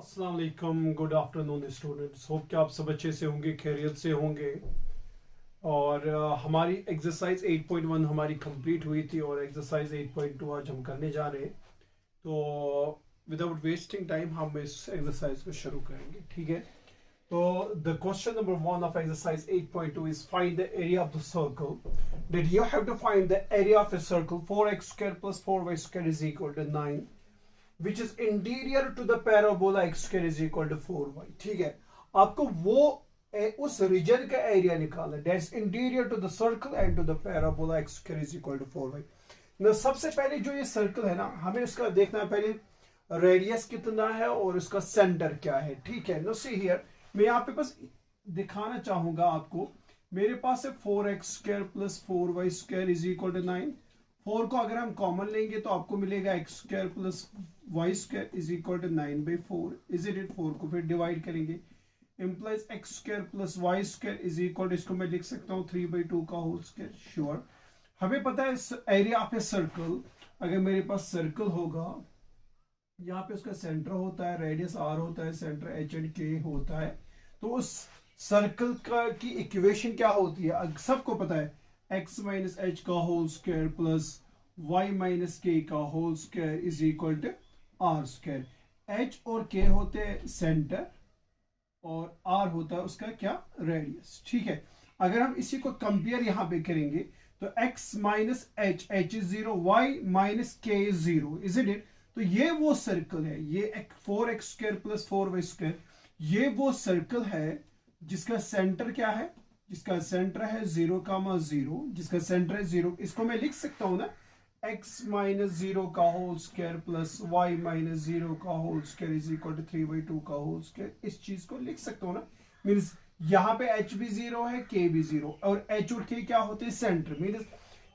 अस्सलाम वालेकुम, good afternoon students. Hope कि आप सब अच्छे से होंगे, खैरियत से होंगे। और हमारी एक्सरसाइज 8.1 हमारी कंप्लीट हुई थी और एक्सरसाइज 8.2 आज हम करने जा रहे हैं। तो विदाउट वेस्टिंग टाइम हम इस एक्सरसाइज को शुरू करेंगे, ठीक है। तो the question number 1 of exercise 8.2 is find the area of the circle that you have to find the area of a circle 4x² plus 4y square is equal to 9 which is interior to the parabola x square is equal to 4y। ठीक है, आपको वो उस region का area निकालना है that's interior to the circle and to the parabola x square is equal to 4y। ना सबसे पहले जो ये सर्कल है ना, हमें उसका देखना है पहले रेडियस कितना है और उसका सेंटर क्या है। ठीक है, नो सी हियर, मैं यहाँ पे बस दिखाना चाहूंगा आपको। मेरे पास है 4x² plus 4y square is equal to 9। 4 को अगर हम कॉमन लेंगे तो आपको मिलेगा x² plus y square is equal to 9/4। Is it 4 को फिर डिवाइड करेंगे, implies x² plus y square is equal to, इसको मैं लिख सकता हूँ 3/2 का होल स्क्वायर। श्योर, हमें पता है एरिया ऑफ ए सर्कल, अगर मेरे पास सर्कल होगा, यहाँ पे उसका सेंटर होता है, रेडियस r होता है, सेंटर h एंड k होता है, तो उस सर्कल का की इक्वेशन क्या होती है सबको पता है, x माइनस एच का whole square plus y minus k का whole square is equal to r square. h और k होते हैं सेंटर और r होता है उसका क्या, रेडियस। ठीक है, अगर हम इसी को कंपेयर यहां पे करेंगे तो x minus H, h is 0, y minus k is 0, is it. तो ये वो सर्कल है, ये 4x² plus 4y square, ये वो सर्कल है जिसका सेंटर क्या है, जिसका सेंटर है 0,0, जिसका सेंटर है 0। इसको मैं लिख सकता हूं ना, x माइनस 0 का whole square plus y minus 0 का whole square is equal to 3/2 का होल स्क्वायर। इस चीज को लिख सकता हूं ना, मीन्स यहाँ पे h भी 0 है, k भी 0, और h और k क्या होते हैं, सेंटर। मीन्स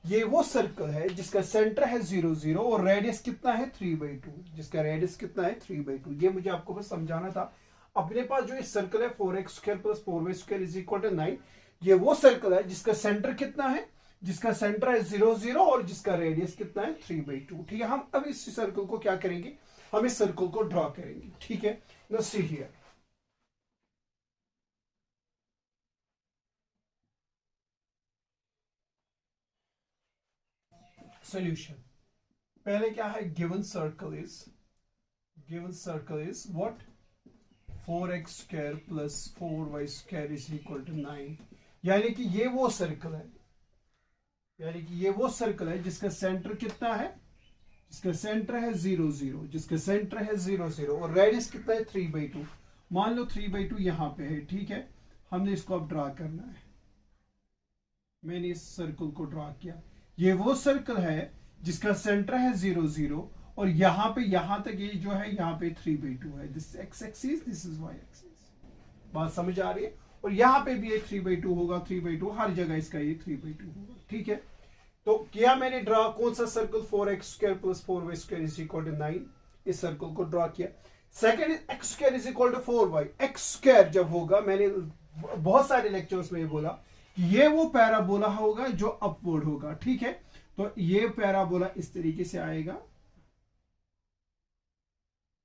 ये वो सर्कल है जिसका सेंटर है 0, 0 और रेडियस कितना है 3/2, जिसका रेडियस कितना है 3/2। ये मुझे आपको बस समझाना था। अपने पास जो इस सर्कल है 4x² plus 4y square is equal to 9, ये वो सर्कल है जिसका सेंटर कितना है, जिसका सेंटर है 0, 0 और जिसका रेडियस कितना है 3/2। ठीक है, हम अब इस सर्कल को क्या करेंगे, हम इस सर्कल को ड्रॉ करेंगे। ठीक है, नाउ सी हियर, सॉल्यूशन। पहले क्या है, given circle is what, 4x² plus 4y square is equal to 9। यानी कि ये वो सर्कल है, यानी कि ये वो सर्कल है जिसका सेंटर कितना है, जिसका सेंटर है 0, 0, जिसका सेंटर है 0, 0 और रेडियस कितना है 3/2। मान लो 3/2 यहां पे है। ठीक है, हमने इसको अब ड्रा करना है। मैंने इस सर्कल को ड्रा किया, ये वो सर्कल है जिसका सेंटर है 0, 0 और यहां पे यहां तक ये जो है यहाँ पे 3/2 है। This x axis, this is y axis. बात समझ आ रही है, और यहां पे भी ये 3/2 होगा, 3/2 हर जगह इसका ये 3/2 होगा। ठीक है, तो किया मैंने ड्रा, कौन सा circle, 4x² plus 4y square is equal to 9, इस सर्कल को ड्रा किया। Second is x² is equal to 4y। x² जब होगा, मैंने बहुत सारे लेक्चर्स में ये बोला कि ये वो पैराबोला होगा जो अपवर्ड होगा। ठीक है, तो ये पैराबोला इस तरीके से आएगा,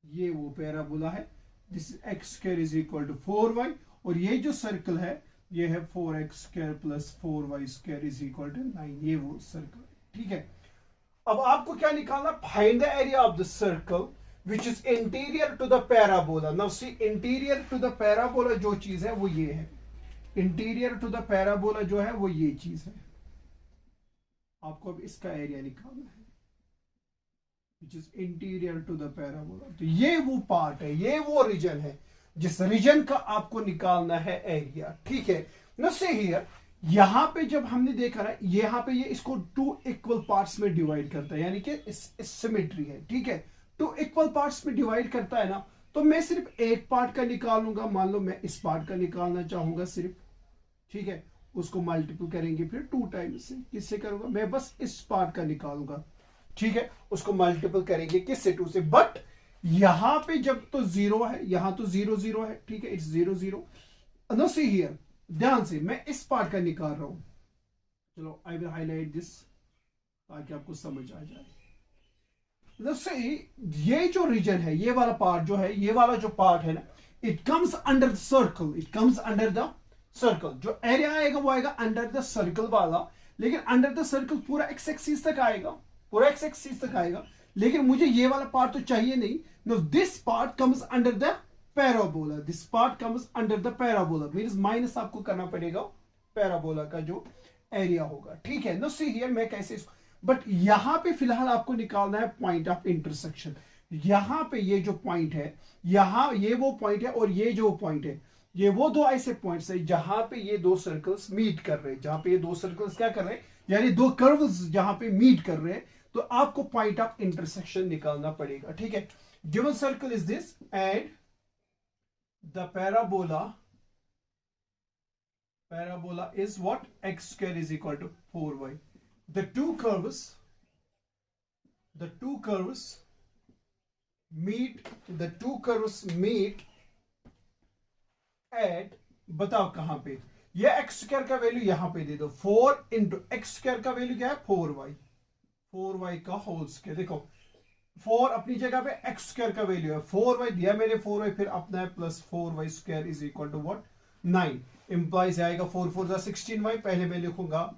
ये वो पैराबोला है, this x² is equal to 4y, और ये जो सर्कल है ये है 4x² plus 4y square is equal to 9, ये वो सर्कल है। ठीक है, अब आपको क्या निकालना, find the area of the circle which is interior to the parabola. Now see, interior to the parabola जो चीज है वो ये है, इंटीरियर टू द पैराबोला जो है वो ये चीज है। आपको अब इसका एरिया निकालना है which is interior to the parabola। तो ये वो पार्ट है, ये वो रीजन है जिस रीजन का आपको निकालना है एरिया। ठीक है, न से हियर, यहां पे जब हमने देखा ना, यहां पे ये इसको 2 इक्वल पार्ट्स में डिवाइड करता है, यानी कि सिमेट्री है। ठीक है, 2 इक्वल पार्ट्स में डिवाइड करता है ना, तो मैं सिर्फ एक पार्ट का निकालूंगा। मान लो मैं इस पार्ट का निकालना चाहूंगा सिर्फ, ठीक है, उसको मल्टीपल करेंगे फिर 2 टाइम्स से, किससे करूंगा, मैं बस इस पार्ट का निकालूंगा। ठीक है, उसको मल्टीपल करेंगे किससे, 2 से। बट यहां पे जब तो 0 है, यहां तो 0, 0 है। ठीक है, इट्स 0, 0। नो सी हियर, ध्यान से, मैं इस पार्ट का निकाल रहा हूं। चलो आई विल हाईलाइट दिस ताकि आपको समझ आ जाए। ये जो रीजन है, ये वाला पार्ट जो है, ये वाला जो पार्ट है ना, it comes under the circle, it comes under the circle. जो एरिया आएगा वो आएगा अंडर द सर्कल वाला, लेकिन अंडर द सर्कल पूरा एक्स एक्सिस तक आएगा, पूरा एक्स एक्सिस तक आएगा, लेकिन मुझे ये वाला पार्ट तो चाहिए नहीं। No, this part comes under the parabola, this part comes under the parabola, means minus आपको करना पड़ेगा पैराबोला का जो एरिया होगा, ठीक है। नो, सी हियर मैं कैसे, बट यहां पे फिलहाल आपको निकालना है पॉइंट ऑफ इंटरसेक्शन। यहां पे ये जो पॉइंट है, यहां ये वो पॉइंट है और ये जो पॉइंट है, ये वो दो ऐसे पॉइंट्स है जहां पे ये दो सर्कल्स मीट कर रहे हैं, जहां पे ये दो सर्कल्स क्या कर रहे हैं, यानी दो कर्व्स जहां पे मीट कर रहे हैं, तो आपको पॉइंट ऑफ इंटरसेक्शन निकालना पड़ेगा, ठीक है। Given circle is this and the parabola is what? X square is equal to 4y. The two curves meet at, बताओ कहां पे, ये x स्क्वायर का वैल्यू यहां पे दे दो, 4 इंटू एक्स स्क्वायर का वैल्यू क्या है 4y का होल स्क्वायर। देखो 4 अपनी जगह पे, x स्क्वायर का वैल्यू है 4y दिया मैंने 4y, फिर अपना है plus 4y square is equal to what 9, implies आएगा 4 4 16y। पहले मैं लिखूंगा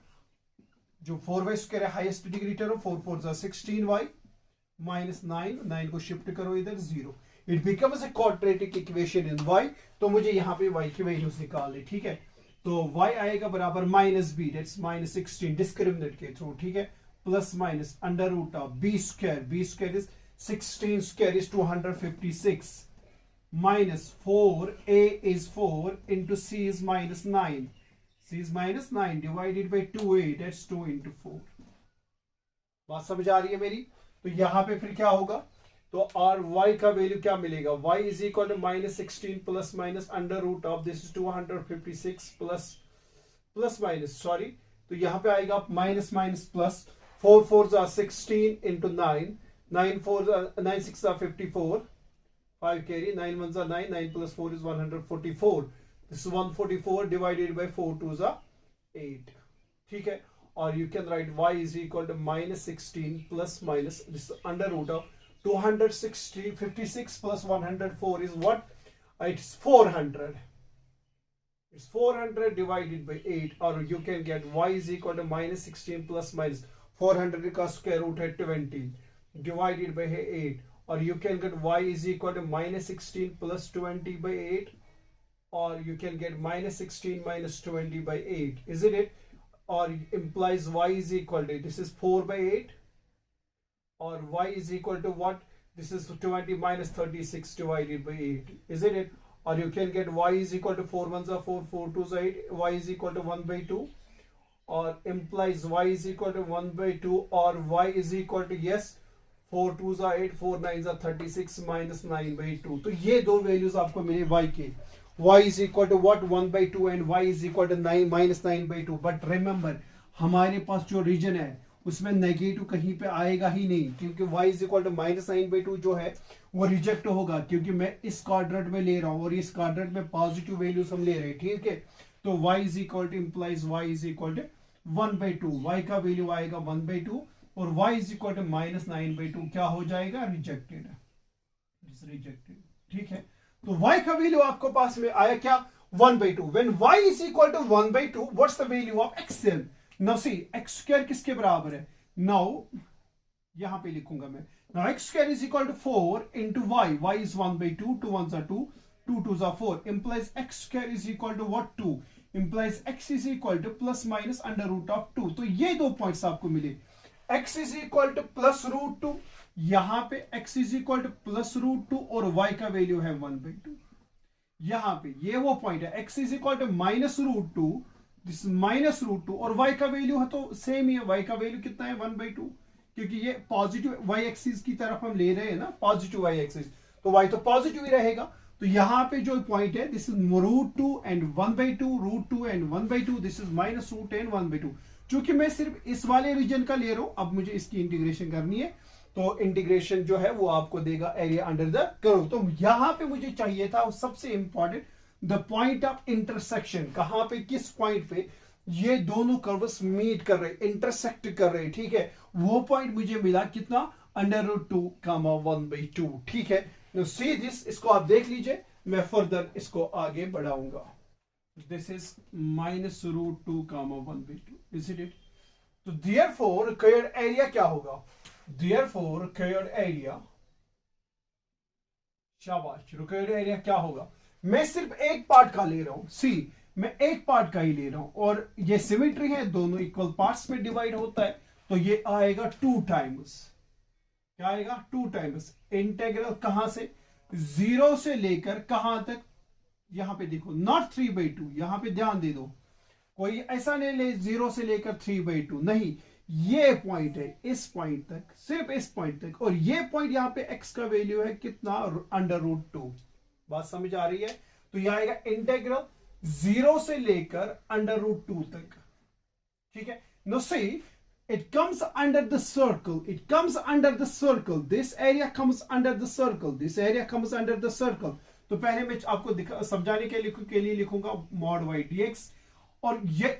जो 4y स्क्वायर है highest degree term, 4 4 16y minus 9 को शिफ्ट करो इधर 0, it becomes a quadratic equation in y। तो मुझे यहां पे y की वैल्यूज निकालनी, ठीक है। तो y आएगा बराबर minus b, that's minus 16 discriminant के थ्रू, ठीक है, plus minus under root of b square is 16 square is 256 minus 4a is 4 into c is minus 9. c is minus 9 divided by 2a, that's 2 into 4. बात समझ आ रही है मेरी? तो यहां पे फिर क्या होगा, तो r y का वैल्यू क्या मिलेगा, y is equal to minus 16 plus minus under root of this is 256 plus minus, sorry, तो यहां पे आएगा minus minus plus, 4 4 16 into 9, 9 6 54, 5 carry, 9 1 9, 9 plus 4 is 144. This is 144 divided by 4 2 8. ठीक है, और you can write y is equal to minus 16 plus minus this is under root of 256 plus 104 is what? It's 400. It's 400 divided by 8, or you can get y is equal to minus 16 plus minus 400 का square root है 20 divided by 8. Or you can get y is equal to minus 16 plus 20 by 8, or you can get minus 16 minus 20 by 8, isn't it? Or implies y is equal to, this is 4 by 8, or y is equal to what? This is 20 minus 36 divided by 8, isn't it? Or you can get y is equal to 4 1 4, 4 2 8, y is equal to 1 by 2, or implies y is equal to 1 by 2, or y is equal to, yes, 4 2 8, 4 9 36 minus 9 by 2। तो ये दो values आपको मिले y के, y is equal to what 1 by 2 and y is equal to 9 minus 9 by 2। But remember हमारे पास जो reason है उसमें नेगेटिव कहीं पे आएगा ही नहीं, क्योंकि y is equal to minus 9 by 2 जो है वो रिजेक्ट होगा, क्योंकि मैं इस क्वाड्रेंट में ले रहा हूँ और इस क्वाड्रेंट में पॉजिटिव वैल्यूज हम ले रहे हैं, ठीक है। तो y is equal to implies y is equal to 1 by 2, y का वैल्यू आएगा 1 by 2, और y is equal to minus 9 by 2 क्या हो जाएगा, रिजेक्टेड, ठीक है। तो y का वैल्यू आपको पास में आया क्या 1 by 2। When y is equal to 1 by 2, what's the value of x then? Now see, x square किसके बराबर है, now यहां पे लिखूंगा मैं, now x square is equal to 4 into y is 1 by 2, 2 1 2, 2 2 4, implies x square is equal to what 2, implies x is equal to plus minus under root of 2। तो ये दो पॉइंट्स आपको मिले, x is equal to plus root 2, यहां पे x is equal to plus root 2 और y का value है 1 by 2। यहां पे ये वो पॉइंट है, x is equal to minus root 2, this minus root 2, और y का वैल्यू है तो सेम ही है, y का वैल्यू कितना है 1 by 2, क्योंकि ये पॉजिटिव y एक्सिस की तरफ हम ले रहे हैं ना, पॉजिटिव y एक्सिस, तो y तो पॉजिटिव ही रहेगा। तो यहां पे जो पॉइंट है this is root 2 and 1 by 2, root 2 and 1 by 2, this is minus root 10 1 by 2। चूंकि मैं सिर्फ इस वाले रीजन का ले रहा हूं, अब मुझे इसकी इंटीग्रेशन करनी है, तो इंटीग्रेशन जो है वो आपको देगा एरिया अंडर द कर्व। तो यहां पे मुझे चाहिए था सबसे important the point of intersection, कहां पे किस पॉइंट पे ये दोनों कर्व्स मीट कर रहे, इंटरसेक्ट कर रहे, ठीक है। वो पॉइंट मुझे मिला कितना √2, 1/2। ठीक है, सी दिस, इसको आप देख लीजिए, मैं फर्दर इसको आगे बढ़ाऊंगा। This is -√2, 1/2, is it? तो देयरफॉर रिक्वायर्ड एरिया क्या होगा? देयरफॉर रिक्वायर्ड एरिया, शाबाश, रिक्वायर्ड एरिया क्या होगा? मैं सिर्फ एक पार्ट का ले रहा हूं, सी, मैं एक पार्ट का ही ले रहा हूं, और ये सिमेट्री है, दोनों इक्वल पार्ट्स में डिवाइड होता है, तो ये आएगा 2 टाइम्स। क्या आएगा? 2 टाइम्स। इंटेग्रल कहां से? 0 से लेकर कहां तक? यहां पे देखो, नॉट 3/2, यहां पे ध्यान दे दो, कोई ऐसा नहीं ले 0 से लेकर 3/2, नहीं, ये पॉइंट है इस पॉइंट तक, सिर्फ इस पॉइंट तक, और ये पॉइंट यहां पे x का वैल्यू है कितना? √2। बात समझ आ रही है? तो यह आएगा इंटेग्रल 0 से लेकर √2 तक। ठीक है, no see, it comes under the circle, it comes under the circle, this area comes under the circle, this area comes under the circle। तो पहले मैं आपको समझाने के लिए लिखूंगा mod y dx, और ये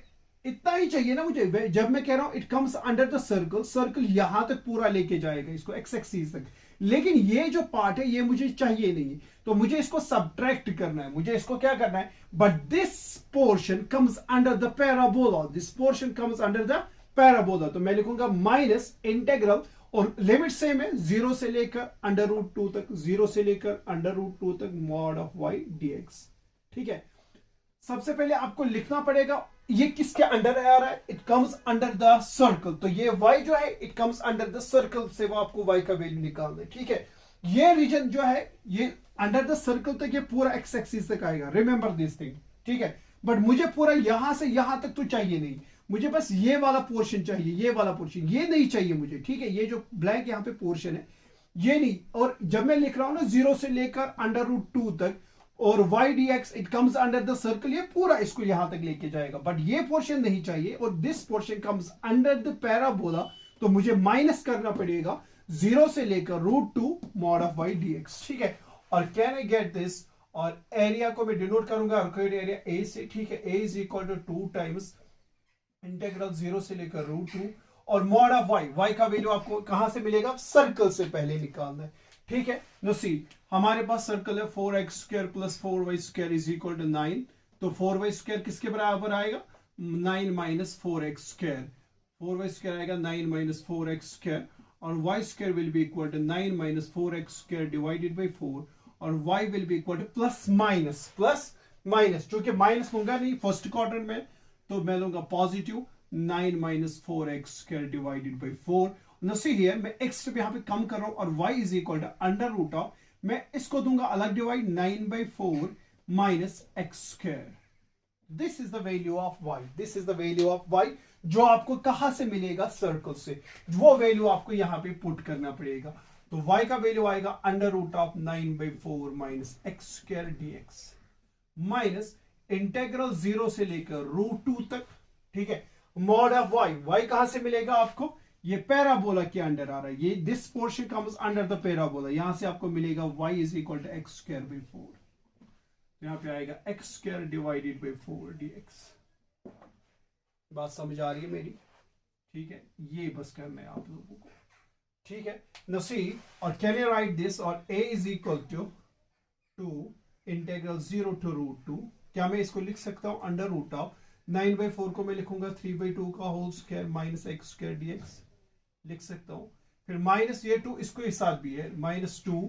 इतना ही चाहिए ना मुझे। जब मैं कह रहा हूं it comes under the circle, circle यहां तक पूरा लेके जाएगा इसको x एक्सिस तक, लेकिन ये जो पार्ट है ये मुझे चाहिए नहीं, तो मुझे इसको सब्ट्रैक्ट करना है, मुझे इसको क्या करना है? But this portion comes under the parabola, this portion comes under the parabola, तो मैं लिखूंगा माइनस इंटेग्रल, और लिमिट सेम है, 0 से लेकर √2 तक, 0 से लेकर √2 तक mod of y dx। ठीक है, सबसे पहले आपको लिखना पड़ेगा ये किसके अंडर आ रहा है? It comes under the circle, तो ये y जो है it comes under the circle, से वो आपको y का वैल्यू निकालना है। ठीक है, ये रीजन जो है ये अंडर द सर्कल तक, ये पूरा x एक्सिस तक आएगा, रिमेंबर दिस थिंग। ठीक है, बट मुझे पूरा यहां से यहां तक तो चाहिए नहीं, मुझे बस ये वाला पोर्शन चाहिए, ये वाला पोर्शन, ये नहीं चाहिए मुझे। ठीक है, ये जो ब्लैंक यहाँ पे पोर्शन है ये नहीं, और जब मैं लिख रहा हूं ना 0 से लेकर √2 तक, और y dx it comes under the circle, ये पूरा इसको यहां तक लेके जाएगा, बट ये पोर्शन नहीं चाहिए, और this portion comes under the parabola, तो मुझे माइनस करना पड़ेगा 0 से लेकर √2 mod of y dx। ठीक है, और कैन आई गेट दिस, और एरिया को मैं डिनोट करूंगा रिक्वायर्ड एरिया a से। ठीक है, a is equal to 2 times integral 0 से लेकर √2, और mod of y का वैल्यू आपको कहां से मिलेगा? सर्कल से पहले निकालना है। ठीक है, नो सी, हमारे पास सर्कल है 4x² + 4y² is equal to 9, तो 4y² किसके बराबर आएगा? 9 - 4x², 4y² आएगा 9 - 4x², और y² will be equal to 9 - 4x² divided by 4, और y will be equal to plus minus, चूंकि माइनस लूंगा नहीं फर्स्ट क्वाड्रेंट में, तो मैं लूंगा positive 9 - 4x² divided by 4। See here, मैं x पे यहां पे कम कर रहा हूं, और y इज इक्वल टू √, मैं इसको दूंगा अलग divide, 9/4 minus x²। This is the value of y, this is the value of y, जो आपको कहां से मिलेगा? सर्कल से, वो वैल्यू आपको यहां पे पुट करना पड़ेगा। तो y का वैल्यू आएगा √9/4 minus x² dx, minus integral 0 से लेकर √2 तक। ठीक है, mod of y कहां से मिलेगा आपको? ये पैराबोला के अंडर आ रहा है, ये this portion comes under the parabola, यहां से आपको मिलेगा y is equal to x²/4, यहां पे आएगा x² डिवाइडेड बाई 4 dx। बात समझ आ रही है मेरी? ठीक है, ये बस करना है आप लोगों को। ठीक है, नो सी, और कैन यू राइट दिस, और a is equal to integral 0 to √2, क्या मैं इसको लिख सकता हूं? √, 9/4 को मैं लिखूंगा 3/2 का whole square minus x² dx, लिख सकता हूं। फिर माइनस ये 2 इसको इस साथ भी है, -2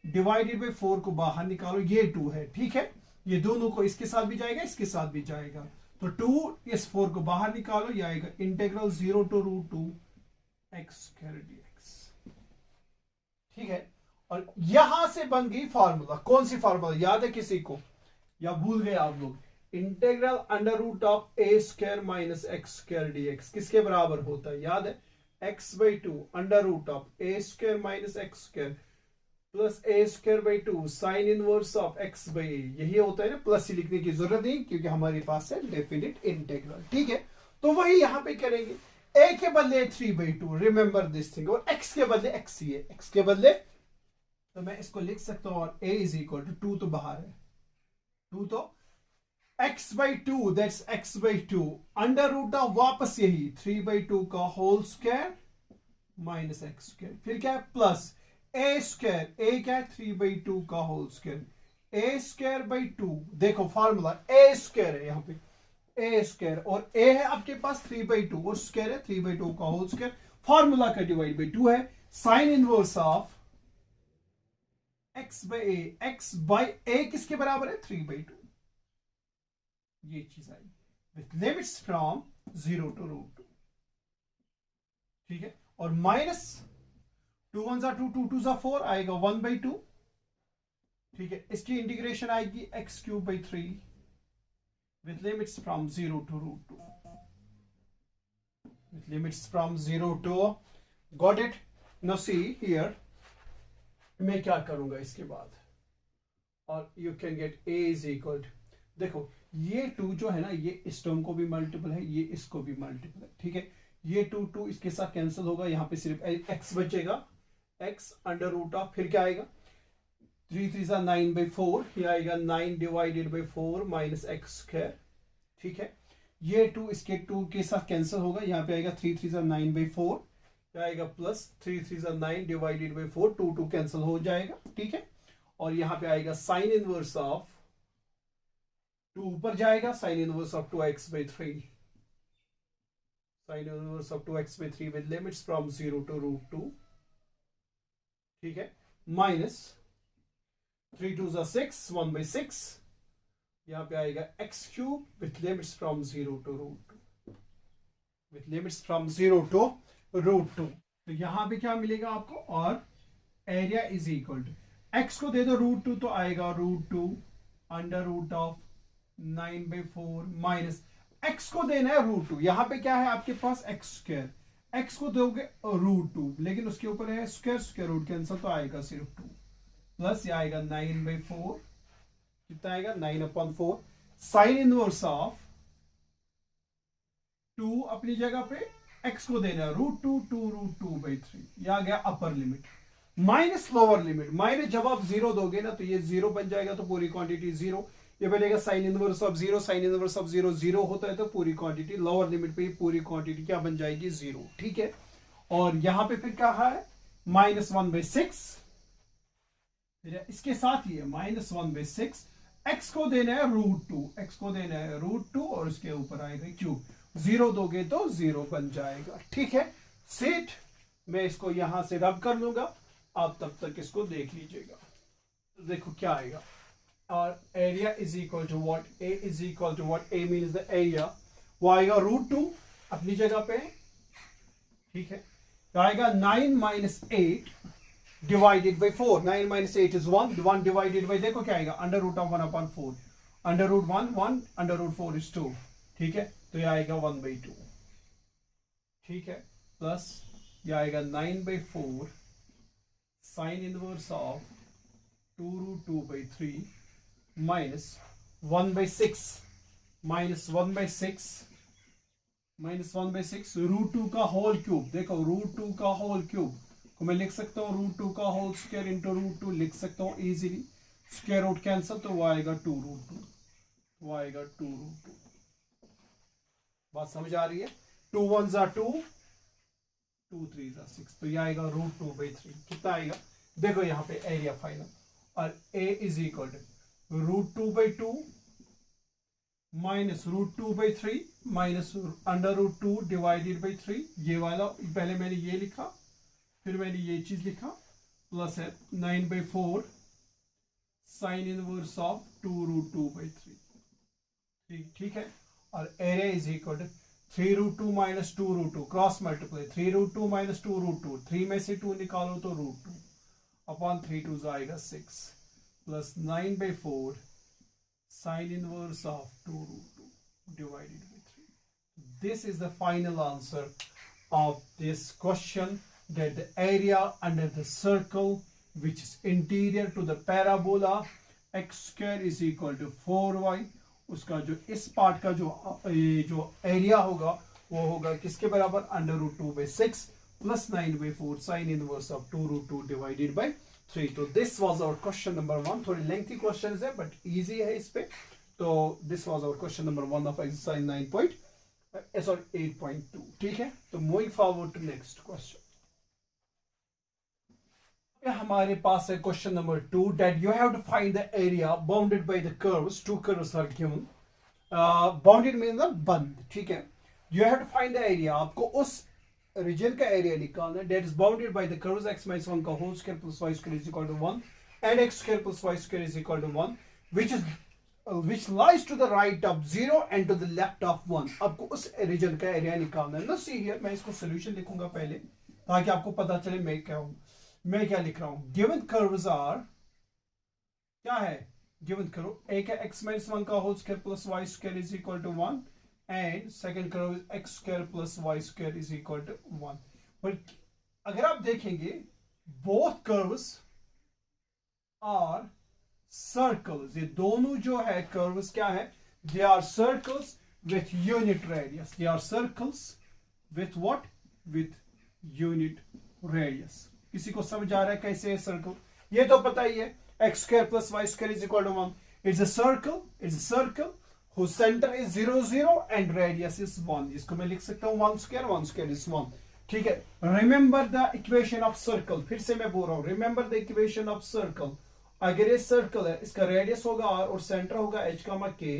डिवाइडेड बाई 4 को बाहर निकालो, ये 2 है। ठीक है, ये दोनों को इसके साथ भी जाएगा, इसके साथ भी जाएगा, तो 2 इस 4 को बाहर निकालो, ये आएगा इंटेग्रल 0 to √2 x² dx। ठीक है, और यहां से बन गई फार्मूला। कौन सी फार्मूला याद है किसी को, या भूल गए आप लोग? Integral √a² minus x² dx किसके बराबर होता है? याद है, x/2 √a² minus x² plus a²/2 sine inverse of x/a, यही होता है ना, प्लस ही लिखने की जरूरत नहीं क्योंकि हमारे पास है डेफिनेट इंटेग्रल। ठीक है, तो वही यहां पे करेंगे, a के बदले 3/2, रिमेंबर दिस थिंग, और x के बदले x ही है, x के बदले, तो मैं इसको लिख सकता हूं, और a इज इक्वल टू 2 तो बाहर है, 2 तो x/2, दैट्स x/2 √, वापस यही 3/2 का whole square minus x square, फिर क्या है प्लस ए स्क्वायर, ए क्या है 3/2 का whole square, a square by 2, देखो फार्मूला ए स्क्वायर है यहाँ पे, ए स्क्वायर और ए है आपके पास 3/2 और स्क्वायर है 3/2 का होल स्क्वायर, फार्मूला का डिवाइड बाई 2 है, sine inverse of x by a, x by a किसके बराबर है 3/2, ये चीज आई विथ लिमिट्स फ्रॉम 0 to √2, ठीक है, और माइनस 2 1 2 2 2 4 आएगा 1/2, ठीक है, इसकी इंटीग्रेशन आएगी x³/3 with limits from 0 to √2, with limits from 0 to, got it? Now see here, मैं क्या करूंगा इसके बाद, और you can get a is equal to, देखो ये 2 जो है ना, ये इस टर्म को भी मल्टीपल है, ये इसको भी मल्टीपल है, ठीक है, ये 2 इसके साथ कैंसिल होगा, यहां पे सिर्फ x बचेगा, x अंडर रूट ऑफ, फिर क्या आएगा 3 3 9/4, ये आएगा 9 divided by 4 minus x square, ठीक है, ये 2 इसके 2 के साथ कैंसिल होगा, यहाँ पे आएगा 3 3 9/4, क्या आएगा प्लस 3 3 9 डिवाइडेड बाई 4, 2 2 कैंसिल हो जाएगा, ठीक है, और यहाँ पे आएगा साइन इनवर्स ऑफ 2 ऊपर जाएगा, sign inverse of 2x/3, sign inverse of 2x/3 with limits from 0 to √2, ठीक है, माइनस 3 2 6 1/6, यहां पे आएगा x³ with limits from 0 to √2, with limits from 0 to √2, तो यहां पे क्या मिलेगा आपको, और area is equal to, x को दे दो √2 तो आएगा √2 under root of 9/4 minus x को देना है √2, यहां पे क्या है आपके पास x², x को दोगे √2, लेकिन उसके ऊपर है स्क्वायर, स्क्वायर रूट कैंसिल तो आएगा सिर्फ 2, प्लस ये आएगा 9/4, कितना आएगा 9/4, साइन इनवर्स ऑफ 2 अपनी जगह पे, x को देना है √2 2 √2/3, यह आ गया अपर limit, minus lower limit, minus जब आप 0 दोगे ना तो ये 0 बन जाएगा, तो पूरी क्वांटिटी 0, ये बनेगा sign inverse of 0, sign inverse of 0 0 होता है तो पूरी क्वांटिटी, लोअर लिमिट पे पूरी क्वांटिटी क्या बन जाएगी 0, ठीक है, और यहां पे फिर क्या है -1/6, इसके साथ ही है -1/6, x को देना है √2, x को देना है √2 और इसके ऊपर आएगा क्यूब, 0 दोगे तो 0 बन जाएगा, ठीक है, सेट, मैं इसको यहां से रब कर लूंगा, आप तब तक इसको देख लीजिएगा, तो देखो क्या आएगा, और area is equal to what, a is equal to what, a means the area, वो आएगा √2 अपनी जगह पे, ठीक है, तो आएगा 9 - 8 divided by 4, 9 - 8 is 1, 1 divided by, देखो क्या आएगा under root of 1/4, under root 1 1, under root 4 is 2, ठीक है, तो ये आएगा 1/2, ठीक है, प्लस ये आएगा 9/4 साइन इनवर्स ऑफ 2 √2/3 माइनस 1/6 √2 का होल क्यूब, देखो √2 का होल क्यूब को मैं लिख सकता हूँ √2 का होल स्क्वायर इंटू √2 लिख सकता हूँ इजीली, स्क्वायर रूट कैंसिल तो वो आएगा 2 √2, वो आएगा 2 √2, बात समझ आ रही है, 2 1 2 2 3 6, तो ये आएगा √2/3, कितना आएगा, देखो यहाँ पे एरिया फाइनल, और a is equal to √2/2 minus √2/3 minus under √2 divided by 3, ये वाला पहले मैंने ये लिखा, फिर मैंने ये चीज लिखा, प्लस है 9/4 साइन इनवर्स ऑफ 2 √2/3, ठीक है, और area is equal to 3 √2 minus 2 √2, cross multiply 3 √2 minus 2 √2, 3 में से 2 निकालो तो √2 अपॉन 3 2 आएगा 6 plus 9/4 sine inverse of 2 √2 divided by 3. This is the final answer of this question, that the area under the circle which is interior to the parabola x square is equal to 4y, उसका जो इस part का जो area होगा वो होगा किसके बराबर, under root 2/6 plus 9/4 sine inverse of 2 √2 divided by 3. तो this was our question number 1, थोड़ी लेंथी क्वेश्चन है बट इजी है इस पे, तो this was our question number 1 of exercise 8.2, ठीक है, तो moving forward to next question. हमारे पास है question number 2 that you have to find the area bounded by the curves. Two curves are given. Bounded mean बंद. ठीक है. You have to find the area. आपको उस रीजन का area निकालना है that is bounded by the curves x minus 1 का whole square plus y square is equal to 1 and x square plus y square is equal to 1 which lies to the right of 0 and to the left of 1. आपको उस region का area निकालना है. ना सी here मैं इसको solution लिखूंगा पहले ताकि आपको पता चले मैं क्या लिख रहा हूं. गिवन कर्व्स आर क्या है. गिवन कर्व एक है x माइनस 1 का whole square plus y square is equal to 1 and second curve is x square plus y square is equal to 1. But अगर आप देखेंगे बोथ कर्व्स आर सर्कल्स. ये दोनों जो है कर्व्स क्या है. They are circles with unit radius. They are circles with what. With unit radius. किसी को समझ आ रहा है कैसे है सर्कल. ये तो पता ही है x square plus y square is equal to 1. It's a circle. It's a circle whose center is 0 0 and radius is 1. इसको मैं लिख सकता हूं 1 square is 1. ठीक है. Remember the equation of circle. फिर से मैं बोल रहा हूं remember the equation of circle. अगर ये सर्कल है इसका रेडियस होगा r और सेंटर होगा h k.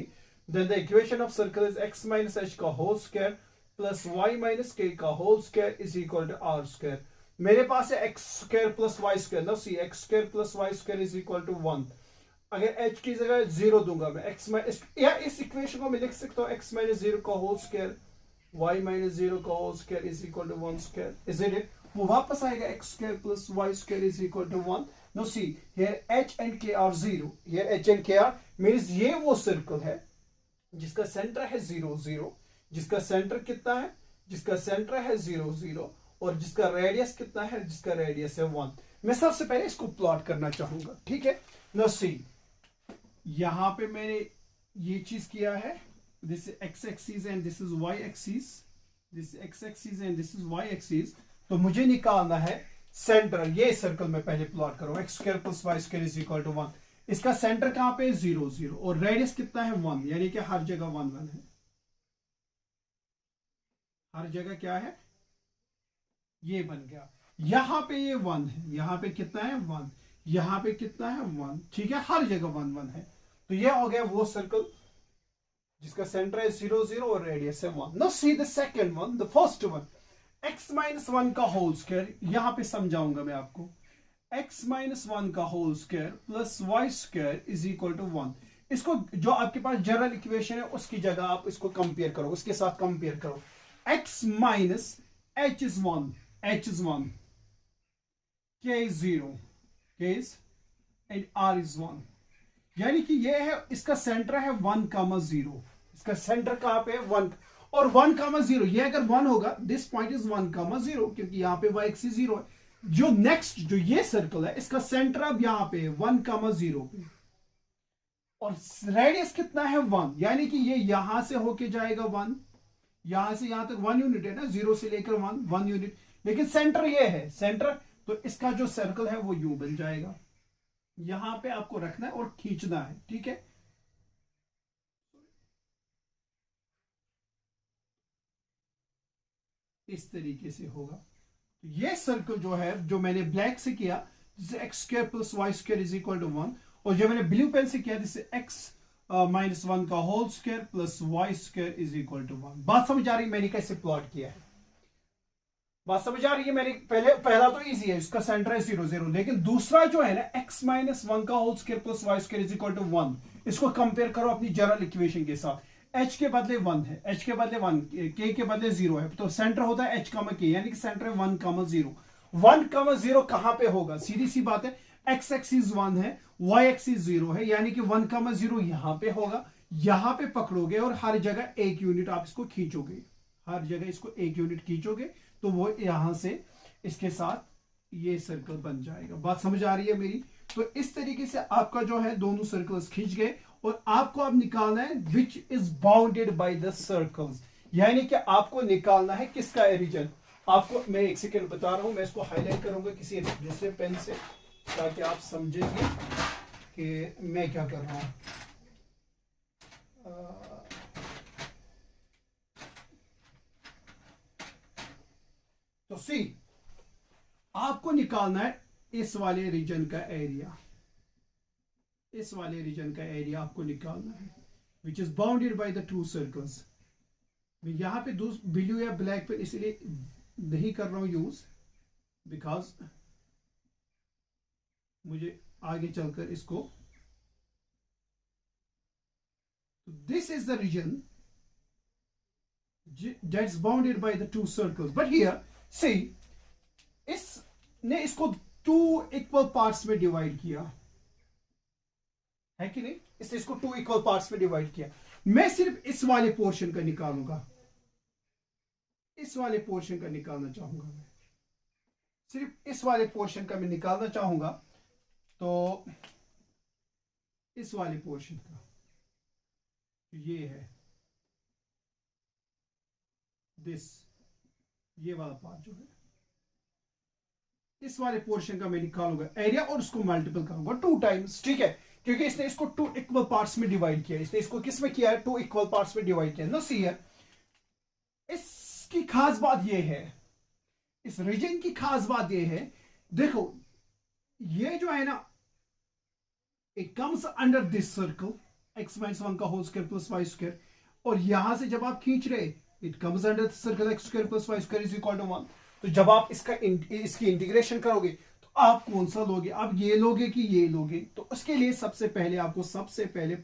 Then the equation of circle is x minus h का whole square plus y minus k का whole square is equal to r square. मेरे पास है x square plus y square. ना see x square plus y square is equal to 1. अगर h की जगह 0 दूंगा मैं x या इस इक्वेशन को मैं लिख सकता हूँ x माइनस 0 का होल स्क्वायर y माइनस 0 का whole square is equal to 1 square. Is it. वो वापस आएगा x square plus y square is equal to 1. No see here h and k are 0. Here h and k are means ये वो circle है जिसका centre है 0 0. जिसका centre कितना है. जिसका सेंटर है 0 0 और जिसका रेडियस कितना है. जिसका रेडियस है 1. मैं सबसे पहले इसको प्लॉट करना चाहूंगा. ठीक है. नो सी यहां पे मैंने ये चीज किया है. This is x axis and this is y axis. This x axis and this is y axis. तो मुझे निकालना है सेंटर. ये सर्कल में पहले प्लॉट करो. x square plus y square is equal to 1. इसका सेंटर कहां पे 0 0 और रेडियस कितना है 1. यानी कि हर जगह 1 1 है. हर जगह क्या है. ये बन गया. यहां पे ये 1 है. यहां पे कितना है 1. यहां पे कितना है 1. ठीक है. हर जगह 1 1 है. तो ये हो गया वो सर्कल जिसका सेंटर है 0 0 और रेडियस है 1. Now see the second one. The first one x minus 1 का होल स्क्वायर. यहां पे समझाऊंगा मैं आपको. x माइनस 1 का whole square plus y square is equal to 1. इसको जो आपके पास जनरल इक्वेशन है उसकी जगह आप इसको कंपेयर करो. उसके साथ कंपेयर करो. x minus h is 1. h is 1. k is 0. k is and r is 1. यानी कि ये है इसका सेंटर है 1,0. इसका सेंटर कहां पे है 1 और 1,0. ये अगर 1 होगा दिस पॉइंट इज 1,0 क्योंकि यहां पे y एक्सिस 0 है. जो नेक्स्ट जो ये सर्कल है इसका सेंटर अब यहां पे 1,0 पे और रेडियस कितना है 1. यानी कि ये यहां से होके जाएगा 1. यहां से यहां तक 1 यूनिट है ना. 0 से लेकर 1 यूनिट. लेकिन सेंटर ये है सेंटर. तो इसका जो सर्कल है वो यूं बन जाएगा. यहां पे आपको रखना है और खींचना है. ठीक है. इस तरीके से होगा. तो ये सर्कल जो है जो मैंने ब्लैक से किया जिसे x square plus y square is equal to 1 और जो मैंने ब्लू पेन से किया जिसे x माइनस 1 का whole square plus y square is equal to 1. बात समझ आ रही है मैंने कैसे प्लॉट किया है. बात समझ आ रही है. मैंने पहला तो इजी है. इसका सेंटर है 0 0. लेकिन दूसरा जो है ना x माइनस 1 का whole square plus y square is equal to 1. इसको कंपेयर करो अपनी जनरल इक्वेशन के साथ. h के बदले 1 है. h के बदले 1 k के बदले 0 है. तो सेंटर होता है h k यानी कि सेंटर है 1,0. 1,0 कहां पे होगा. सीधी सी बात है. x एक्सिस 1 है y एक्सिस 0 है यानी कि 1,0 यहां पे होगा. यहां पे पकड़ोगे और हर जगह 1 यूनिट आप इसको खींचोगे. हर जगह इसको 1 यूनिट खींचोगे तो वो यहां से इसके साथ ये सर्कल बन जाएगा. बात समझ आ रही है मेरी. तो इस तरीके से आपका जो है दोनों सर्कल्स खींच गए और आपको अब निकालना है which is bounded by the circles. यानी कि आपको निकालना है किसका रीजन. आपको मैं एक सेकेंड बता रहा हूं. मैं इसको हाईलाइट करूंगा किसी दूसरे पेन से ताकि आप समझेंगे कि मैं क्या कर रहा हूं. तो सी आपको निकालना है इस वाले रीजन का एरिया, इस वाले रीजन का एरिया आपको निकालना है, which is bounded by the two circles. मैं यहां पे ब्लू या ब्लैक पे इसलिए नहीं कर रहा हूं यूज, बिकॉज मुझे आगे चलकर इसको, this is the region that's bounded by the two circles, but here see इसने इसको टू इक्वल पार्ट्स में डिवाइड किया है कि नहीं, इसने इसको टू इक्वल पार्ट्स में डिवाइड किया। मैं सिर्फ इस वाले पोर्शन का निकालूंगा, इस वाले पोर्शन का निकालना चाहूंगा, मैं सिर्फ इस वाले पोर्शन का मैं निकालना चाहूंगा। तो इस वाले पोर्शन का ये है दिस, ये वाला पार्ट जो है, इस वाले पोर्शन का मैं निकालूंगा एरिया और उसको मल्टीपल करूंगा 2 टाइम्स, ठीक है, क्योंकि इसने इसको 2 इक्वल पार्ट्स में डिवाइड किया, इसने इसको किस में किया है, 2 इक्वल पार्ट्स में डिवाइड किया। नो सी हियर, इसकी खास बात ये है, इस रीजन की खास बात ये है, देखो ये जो है ना, it comes under this circle x - 1 का whole square plus y square, और यहां से जब आप खींच रहे it comes under the circle x square plus y square is equal to 1। तो जब आप इसकी इंटीग्रेशन करोगे तो आप कौन सा लोगे, आप ये लोगे कि ये लोगे? तो उसके लिए सबसे पहले आपको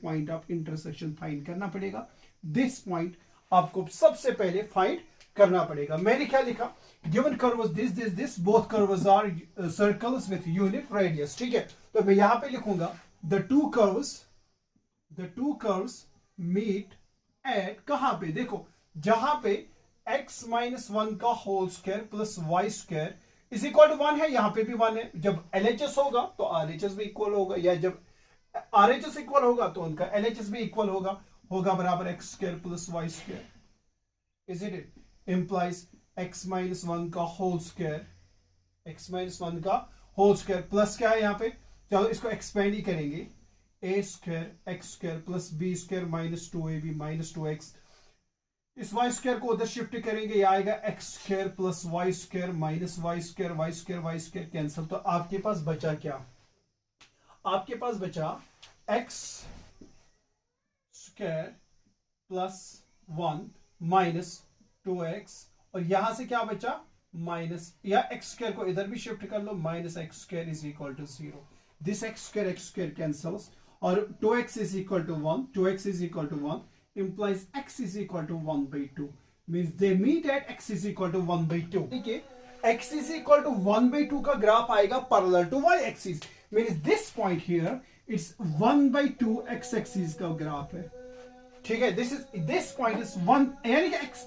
पॉइंट ऑफ इंटरसेक्शन फाइंड करना पड़ेगा। दिस पॉइंट आपको सबसे पहले फाइंड करना पड़ेगा। मैंने क्या लिखा, given curves this both curves are circles with unit radius, ठीक है। तो मैं यहां पे लिखूंगा the two curves meet at, कहां पे, देखो जहां पे x - 1 का whole square plus y square is equal to 1 है, यहां पे भी 1 है। जब LHS होगा तो RHS भी इक्वल होगा, या जब RHS इक्वल होगा तो उनका LHS भी इक्वल होगा बराबर x square plus y square, is it implies x - 1 का होल स्क्वायर, x - 1 का होल स्क्वायर प्लस क्या है यहाँ पे, चलो इसको एक्सपेंड ही करेंगे, a square x square plus b square minus 2ab minus 2x, इस y स्क्वायर को उधर शिफ्ट करेंगे, ये आएगा x square plus y square minus y square cancel. तो आपके पास बचा क्या, आपके पास बचा x square plus 1 minus 2x, और यहां से क्या बचा माइनस, या x स्क्वायर को इधर भी शिफ्ट कर लो, minus x square is equal to 0। This x square cancels, और 2x is equal to 1, 2x is equal to 1 implies x is equal to 1/2, means they meet at x is equal to 1/2, ठीक है। x is equal to 1/2 का graph आएगा parallel to y axis, means this point here it's 1/2 x axis का graph है, ठीक है। this point is 1, यानी कि x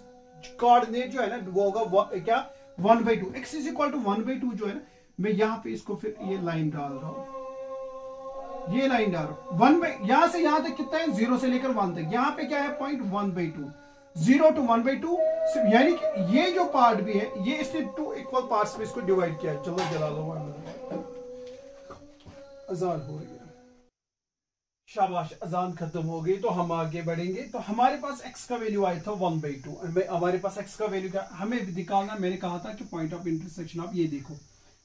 कोऑर्डिनेट जो है ना वो होगा क्या 1/2, x is equal to 1/2 जो है ना, मैं यहां पे इसको फिर ये लाइन डाल रहा हूं, ये लाइन डाल 1/, यहां से यहां तक कितना है, 0 से लेकर 1 तक, यहां पे क्या है पॉइंट 1/2, 0 to 1/2, यानी कि ये जो पार्ट भी है ये इसने 2 इक्वल पार्ट्स में इसको डिवाइड किया है। चलो जला लो, अजान हो गया, शाबाश, अजान खत्म हो गई। तो हम आगे बढ़ेंगे। तो हमारे पास x का वैल्यू आया था 1/2, हमारे पास x का वैल्यू क्या हमें निकालना, मैंने कहा था कि पॉइंट ऑफ इंटरसेक्शन आप ये देखो,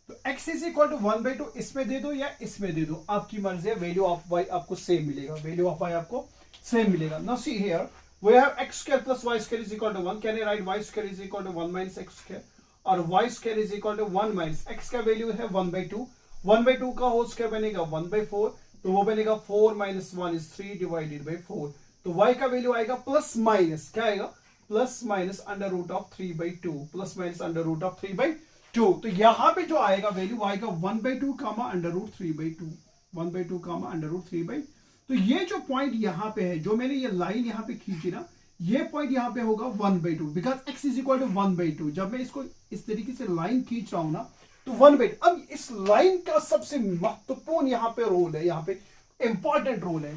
तो x इज इक्वल टू 1/2 इसमें दे दो या इसमें दे दो, आपकी मर्जी है। वैल्यू ऑफ y आपको सेम मिलेगा, वैल्यू ऑफ y आपको सेम मिलेगा। Now see here we have x square plus y square is equal to 1, can I write y square is equal to 1 minus x square, और y square is equal to 1 minus x का value है 1/2, 1/2 का whole square बनेगा 1/4, तो वो बनेगा 4 minus 1 is 3 divided by 4, तो y का वैल्यू आएगा प्लस माइनस, क्या आएगा plus minus under root of 3/2, plus minus under root of 3/2। तो यहां पे जो आएगा वैल्यू आएगा 1/2 comma under root 3/2, 1/2 comma under root 3/2। तो ये जो पॉइंट यहां पे है, जो मैंने ये लाइन यहां पे खींची ना, ये पॉइंट यहां पे होगा 1/2, because x is equal to 1/2। जब मैं इसको इस तरीके से लाइन खींच रहा हूं ना, तो 1/2। अब इस लाइन का सबसे महत्वपूर्ण यहां पे रोल है, यहां पे इंपॉर्टेंट रोल है।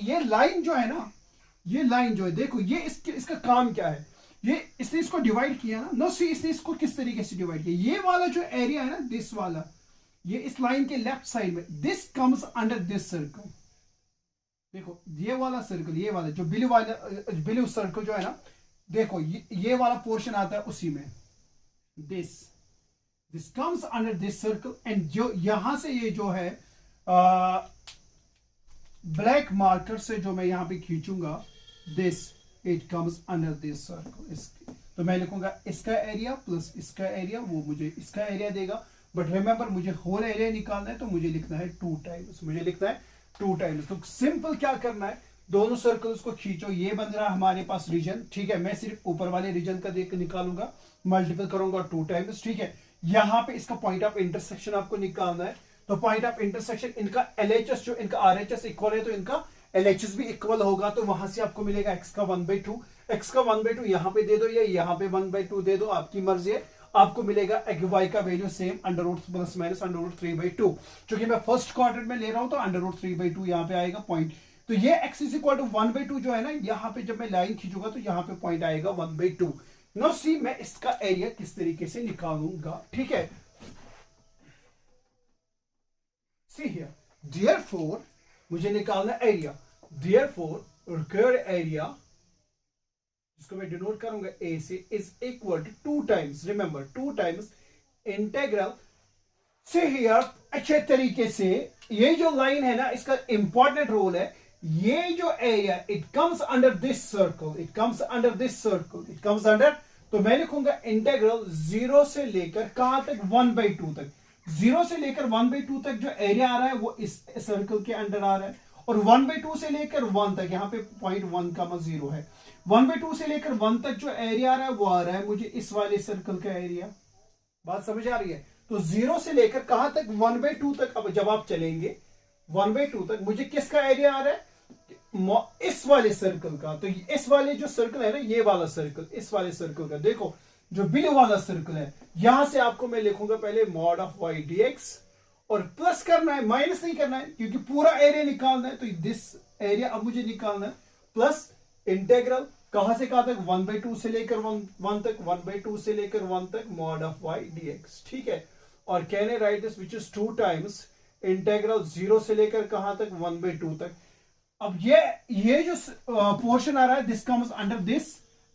ये लाइन जो है ना, ये लाइन जो है, देखो ये इसका काम क्या है, ये इसने इसको डिवाइड किया ना, नो सी इसने इसको किस तरीके से डिवाइड किया, ये वाला जो एरिया है ना, दिस वाला, ये इस लाइन के लेफ्ट साइड में, this comes under this circle. देखो ये वाला सर्कल, ये वाला जो ब्लू सर्कल जो है ना, देखो ये वाला पोर्शन आता है उसी में, this this comes under this circle and जो यहां से ये जो है ब्लैक मार्कर से जो मैं यहां पे खींचूंगा, this it comes under this circle. तो मैं लिखूंगा इसका एरिया प्लस इसका एरिया, वो मुझे इसका एरिया देगा। बट रिमेंबर मुझे होल एरिया निकालना है, तो मुझे लिखना है 2 टाइम्स, मुझे लिखना है 2 टाइम्स। तो सिंपल क्या करना है, दोनों सर्कल्स को खींचो, ये बन रहा है हमारे पास रीजन, ठीक है। मैं सिर्फ ऊपर वाले रीजन का देख निकालूंगा, मल्टीपल करूंगा 2 टाइम्स, ठीक है। यहां पे इसका पॉइंट ऑफ इंटरसेक्शन आपको निकालना है। तो पॉइंट ऑफ इंटरसेक्शन इनका LHS जो इनका RHS इक्वल है, तो इनका LHS भी इक्वल होगा। तो वहां से आपको मिलेगा x का 1/2, x का 1/2 यहां पे दे दो या यहां पे 1/2 दे दो, आपकी मर्जी है। आपको मिलेगा y का वैल्यू सेम √ प्लस माइनस √3/2। क्योंकि मैं फर्स्ट क्वाड्रेंट में ले रहा हूं तो √3/2 यहां पे आएगा पॉइंट। तो ये x इज इक्वल टू 1/2 जो है ना, यहां पे जब मैं लाइन खींचूंगा तो यहां पे पॉइंट आएगा 1/2। नो सी मैं इसका एरिया किस तरीके से निकालूंगा, ठीक है। सी हियर, देयरफॉर मुझे निकालना एरिया, देयरफॉर रिक्वायर्ड एरिया, इसको मैं डिनोट करूंगा ए से, is equal to 2 times, remember 2 times integral से हियर। अच्छे तरीके से ये जो लाइन है ना, इसका इंपॉर्टेंट रोल है। ये जो area it comes under this circle, it comes under this circle, it comes under. तो मैं लिखूंगा इंटेग्रल 0 से लेकर कहां तक, 1/2 तक। 0 से लेकर 1/2 तक जो एरिया आ रहा है वो इस सर्कल के अंडर आ रहा है, और 1/2 से लेकर 1 तक, यहां पे 0.1, है। 1/2 से लेकर 1 तक जो एरिया आ रहा है वो आ रहा है मुझे इस वाले सर्कल का एरिया। बात समझ आ रही है। तो 0 से लेकर कहां तक, 1/2 तक। अब जब आप चलेंगे 1/2 तक, मुझे किसका एरिया आ रहा है, इस वाले सर्कल का। तो इस वाले जो सर्कल है ना, ये वाला सर्कल, इस वाले सर्कल का देखो, जो ब्लू वाला सर्कल है, यहां से आपको मैं लिखूंगा पहले mod of y dx, और प्लस करना है, माइनस नहीं करना है, क्योंकि पूरा एरिया निकालना है। तो दिस एरिया अब मुझे निकालना है, प्लस इंटेग्रल कहां से कहां तक, 1/2 से लेकर 1 तक, 1/2 से लेकर 1 तक, mod of y dx, ठीक है। और can I right this, which is 2 times integral 0 से लेकर कहां तक, 1/2 तक। अब ये जो पोर्शन आ रहा है, this comes under this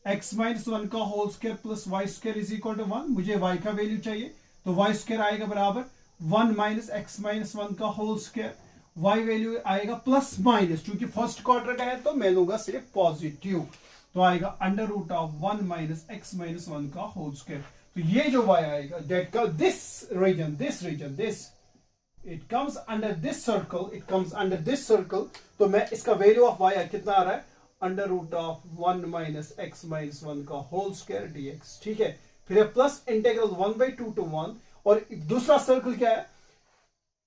x-1 का whole square plus y² is equal to 1। मुझे y का वैल्यू चाहिए, तो y² आएगा बराबर 1 माइनस x-1 का होल स्क्वायर। y वैल्यू आएगा प्लस माइनस, क्योंकि फर्स्ट क्वाड्रेंट है तो मैं लूंगा सिर्फ पॉजिटिव, तो आएगा √1 माइनस x-1 का होल स्क्वायर। तो ये जो y आएगा, दैट का this region, this it comes under this circle, it comes under this circle. तो मैं इसका वैल्यू ऑफ y कितना आ रहा है, √1 माइनस x-1 का होल स्क्वायर dx, ठीक है। फिर प्लस इंटेग्रल 1/2 to 1, और दूसरा सर्कल क्या है,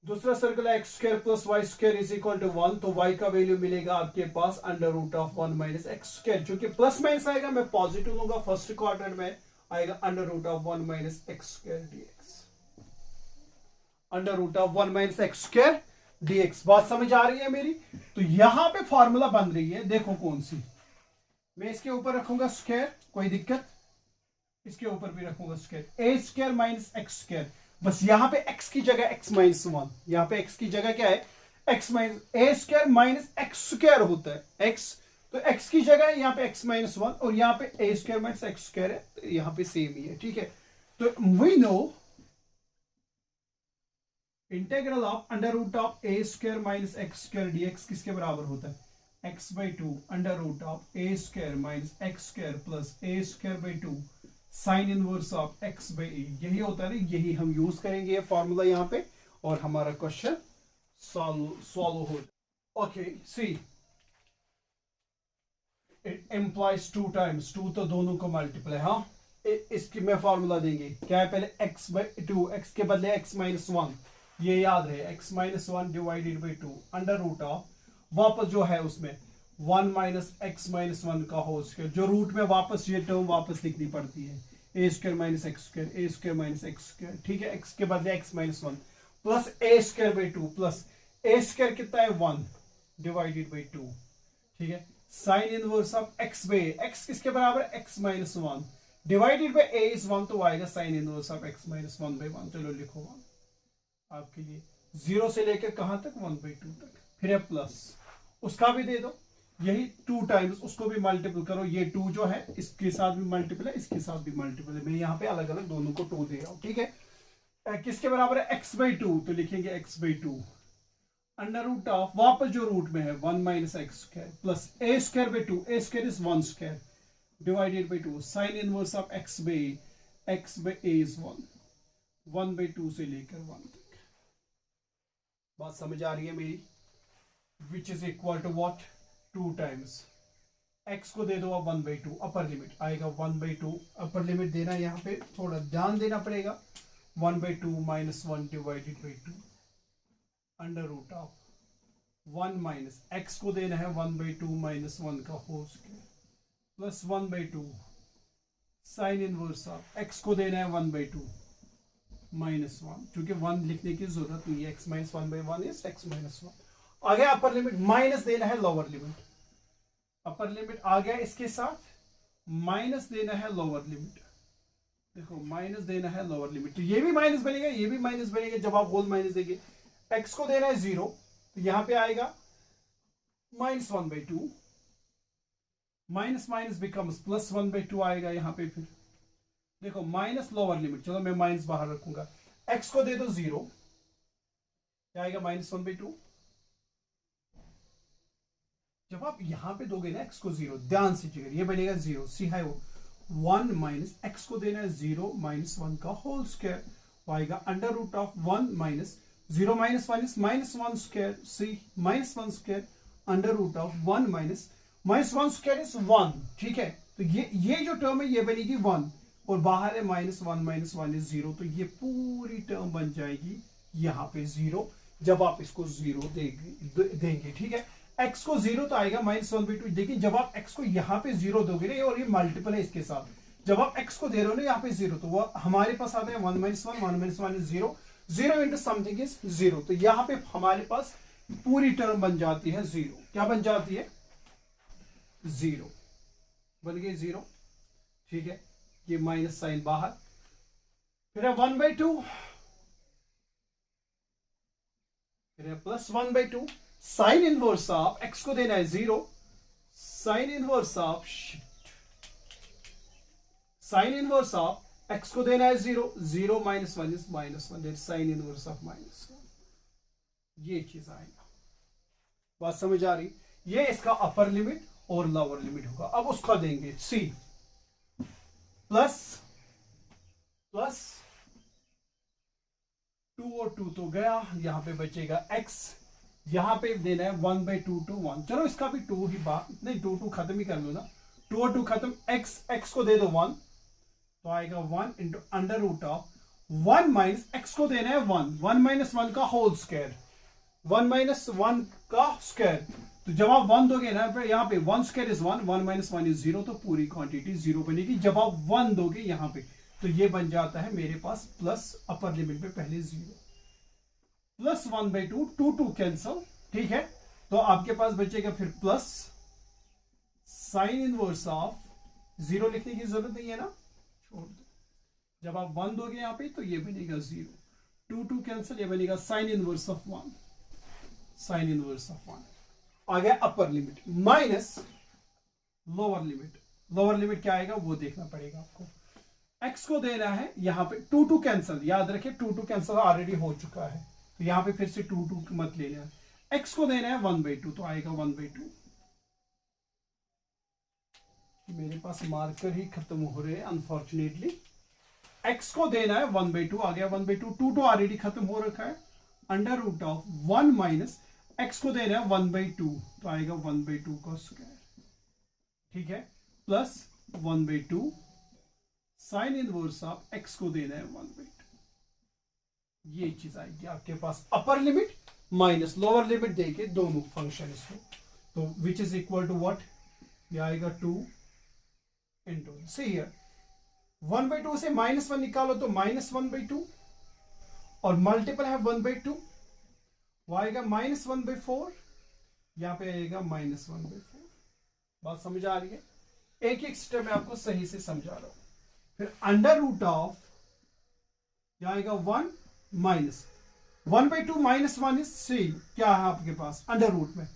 दूसरा सर्कल है x² plus y² is equal to 1। तो y का वैल्यू मिलेगा आपके पास √1 माइनस x², क्योंकि प्लस माइनस आएगा, मैं पॉजिटिव लूंगा, फर्स्ट क्वाड्रेंट में आएगा √1 minus x² dx, √1 minus x² dx। बात समझ आ रही है मेरी। तो यहां पे फॉर्मूला बन रही है, देखो कौन सी, मैं इसके ऊपर रखूंगा स्क्वायर, कोई दिक्कत, इसके ऊपर भी रखूंगा स्क्वायर, a² माइनस x²। बस यहां पे x की जगह x-1, यहां पे x की जगह क्या है, a² माइनस x² होता है, x, तो x की जगह है यहां पे x-1, और यहां पे a² माइनस x² है, तो यहां पे सेम ही है, ठीक है। तो we know integral of a² minus x² dx किसके बराबर होता है, x/2 √a² minus x² plus a²/2 sine inverse of x/a। यही होता है ना, यही हम यूज करेंगे ये फॉर्मूला यहां पे, और हमारा क्वेश्चन सॉल्व हो। Okay see, it employs 2 times, 2 तो दोनों को मल्टीप्लाई, हाँ इसकी मैं फॉर्मूला देंगे, क्या है पहले x/2, x के बदले x-1, ये याद है, x-1 डिवाइडेड बाई 2 √ वापस जो है उसमें 1 माइनस x-1 का होल स्क्वायर, जो रूट में वापस ये टर्म वापस लिखनी पड़ती है, a² minus x², a² minus x², ठीक है, x के बदले x-1 plus a²/2 plus a² कितना है 1 डिवाइडेड बाई 2, ठीक है, sine inverse of x/a, x किसके बराबर है, x-1 divided by a is 1, तो आएगा साइन इनवर्स ऑफ x-1/1। चलो लिखो 1 आपके लिए, 0 से लेकर कहां तक, 1/2 तक। फिर है प्लस, उसका भी दे दो, यही 2 टाइम्स, उसको भी मल्टीपल करो, ये 2 जो है इसके साथ भी मल्टीपल है, इसके साथ भी मल्टीपल है, मैं यहाँ पे अलग अलग दोनों को 2 दे रहा हूं, ठीक है। किसके बराबर है, x बाई टू, तो लिखेंगे x by two under root of, वापस जो रूट में है 1 minus x square plus a square by two, a square is 1 square divided by two, sine inverse of x by a is 1 by two से लेकर 1 तक। बात समझ आ रही है मेरी? Which is equal to what, 2 times x को दे दो अब 1 बाई टू, अपर लिमिट आएगा 1 बाई टू, अपर लिमिट देना यहाँ पे थोड़ा ध्यान देना पड़ेगा, 1 by two minus 1 divided by two under root of 1 minus x को देना है 1 बाई टू माइनस 1 का whole square plus 1 by two sine inverse of x को देना है 1 बाई टू माइनस 1, क्योंकि 1 लिखने की जरूरत नहीं है, x minus 1 by 1 is x minus 1। आ गया अपर लिमिट, माइनस देना है लोअर लिमिट, अपर लिमिट आ गया, इसके साथ माइनस देना है लोअर लिमिट, देखो माइनस देना है लोअर लिमिट, तो ये भी माइनस बनेगा, ये भी माइनस बनेगा, जब आप होल माइनस देंगे, x को देना है 0, तो यहां पे आएगा minus 1 by two, minus minus becomes plus 1 by to आएगा यहां पे, फिर देखो माइनस लोअर लिमिट, चलो मैं माइनस बाहर रखूंगा, x को दे दो 0, क्या आएगा माइनस 1 बाई टू, जब आप यहां पे दोगे ना x को 0, ध्यान से चेक, ये बनेगा 0, सी है वो 1 माइनस x को देना है 0 माइनस 1 का होल स्क्वायर, आएगा under root of 1 minus 0 minus 1 is minus 1 square, see minus 1 square under root of 1 minus 1 square is 1, ठीक है, तो ये जो टर्म है ये बनेगी 1 और बाहर है माइनस 1 इज 0, तो ये पूरी टर्म बन जाएगी यहाँ पे 0 जब आप इसको 0 देंगे, ठीक है, x को 0 तो आएगा माइनस 1 बाई टू, देखिए जब आप x को यहाँ पे 0 दोगे ना, और ये मल्टीपल है इसके साथ, जब आप x को दे रहे हो ना यहाँ पे 0, तो वो हमारे पास आता है 1 minus 1 is 0, 0 into something is 0, तो यहाँ पे हमारे पास पूरी टर्म बन जाती है 0, क्या बन जाती है 0, बन गई 0, ठीक है, ये माइनस साइन बाहर, फिर है 1 बाई टू, फिर है plus 1 by two, sine inverse of x को देना है 0, साइन इनवर्स ऑफ x को देना है 0, 0 minus 1 is minus 1, that sine inverse of minus 1, ये चीज आएगा, बात समझ आ रही? ये इसका अपर लिमिट और लोअर लिमिट होगा। अब उसका देंगे c प्लस 2 और 2 तो गया, यहां पे बचेगा x, यहां पे देना है 1 बाई टू टू 1, चलो इसका भी 2 ही बात नहीं, 2 खत्म ही कर लो ना, 2 और 2 खत्म, x को दे दो 1, तो आएगा 1 into under root of 1 minus x को देना है 1 माइनस 1 का होल स्क्वायर, 1 माइनस 1 का स्क्वायर, तो जब आप 1 दोगे ना यहाँ पे 1 स्क्वायर इज 1 माइनस 1 इज 0, तो पूरी क्वांटिटी 0 बनेगी, जब आप 1 दोगे यहाँ पे, तो ये बन जाता है मेरे पास प्लस अपर लिमिट पे पहले 0 प्लस 1 बाई टू, 2 कैंसल, ठीक है, तो आपके पास बचेगा फिर प्लस साइन इनवर्स ऑफ, 0 लिखने की जरूरत नहीं है ना, छोड़ दो, जब आप 1 दोगे यहाँ पे तो ये बनेगा 0, 2 कैंसल, ये बनेगा sign inverse of 1, sign inverse of 1 आ गया अपर limit, minus lower limit, lower limit क्या आएगा वो देखना पड़ेगा आपको, x को देना है यहाँ पे 2 कैंसल, याद रखिए 2 कैंसल ऑलरेडी हो चुका है, तो यहाँ पे फिर से 2 मत लेना, x को देना है 1 बाई टू, तो आएगा 1 बाई टू, मेरे पास मार्कर ही खत्म हो रहे हैं अनफॉर्चुनेटली, x को देना है 1 बाई टू, आ गया 1 बाई टू, 2 ऑलरेडी खत्म हो रखा है, under root of 1 minus x को देना है 1 बाई टू, तो आएगा 1 बाई टू का स्क्वायर, ठीक है, plus 1 by two sine inverse of x को देना है 1 बाई टू, ये चीज आएगी आपके पास upper limit minus lower limit देके दोनों फंक्शन इसको, तो which is equal to what, ये आएगा 2 into, see here 1 by two से माइनस 1 निकालो तो माइनस 1 बाई टू, और मल्टीपल है 1 बाई टू, वो आएगा माइनस 1 बाई 4, यहां पे आएगा माइनस 1 बाई 4, बात समझ आ रही है? एक एक स्टेप में आपको सही से समझा रहा हूं, फिर अंडर रूट ऑफ क्या आएगा 1 minus 1 by two minus 1 is see, क्या है आपके पास अंडर रूट में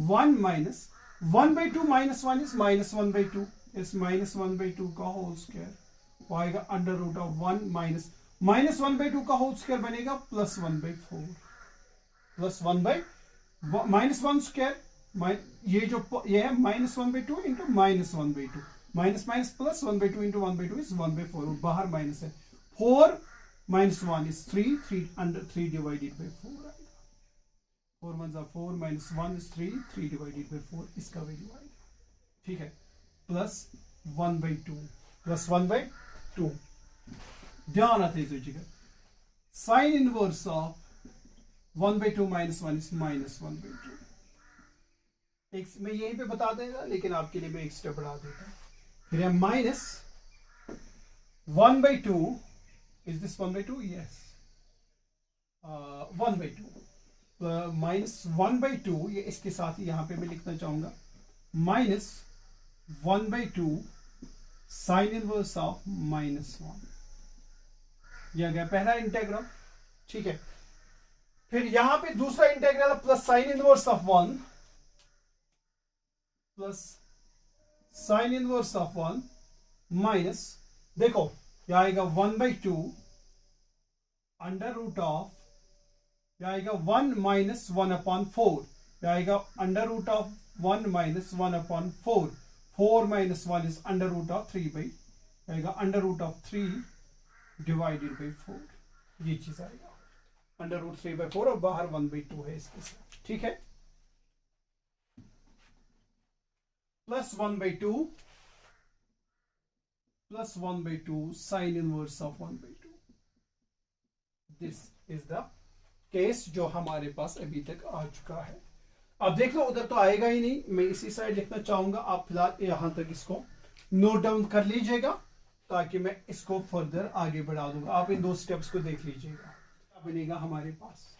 1 minus 1 by two minus 1 is minus 1 by two, इस माइनस 1 बाई टू का होल स्क्वायर, वो आएगा अंडर रूट ऑफ 1 माइनस -1/2 का होल स्क्वायर बनेगा +1/4, -1/2 ये जो ये है -1/2 into -1/2, minus minus plus 1/2 into 1/2 is 1/4, बाहर माइनस है। 4 minus 1 is 3, 3 under 3 divided by 4 आएगा। 4 1 4 minus 1 is 3, 3 divided by 4 इसका वैल्यू आएगा। ठीक है, प्लस 1/2, प्लस 1/2। ध्यान आते दीजिएगा, sign inverse of 1/2 minus 1 is -1/2। एक मैं यहीं पे बता देगा, लेकिन आपके लिए मैं एक स्टेप बढ़ा देता हूं। फिर है -1/2, is this 1/2? Yes, 1/2 -1/2, ये इसके साथ यहां पे मैं लिखना चाहूंगा -1/2 साइन इनवर्स ऑफ -1। यह गया पहला इंटेग्रल। ठीक है, फिर यहां पे दूसरा integral plus sine inverse of 1, plus sine inverse of 1 minus, देखो यह आएगा 1/2 अंडर रूट ऑफ, यह आएगा 1 माइनस 1/4, यह आएगा under root of 1 minus 1/4, 4 minus 1 is under root of 3 आएगा under root of 3 divided by 4, ये चीज आएगा अंडर रूट 3/4 और बाहर 1/2 है इसके साथ। ठीक है, plus 1/2 plus 1/2 sin inverse of 1/2। This is the case जो हमारे पास अभी तक आ चुका है। अब देख लो, उधर तो आएगा ही नहीं, मैं इसी साइड लिखना चाहूंगा। आप फिलहाल यहां तक इसको नोट डाउन कर लीजिएगा ताकि मैं इसको फर्दर आगे बढ़ा दूंगा। आप इन 2 स्टेप्स को देख लीजिएगा। क्या बनेगा हमारे पास,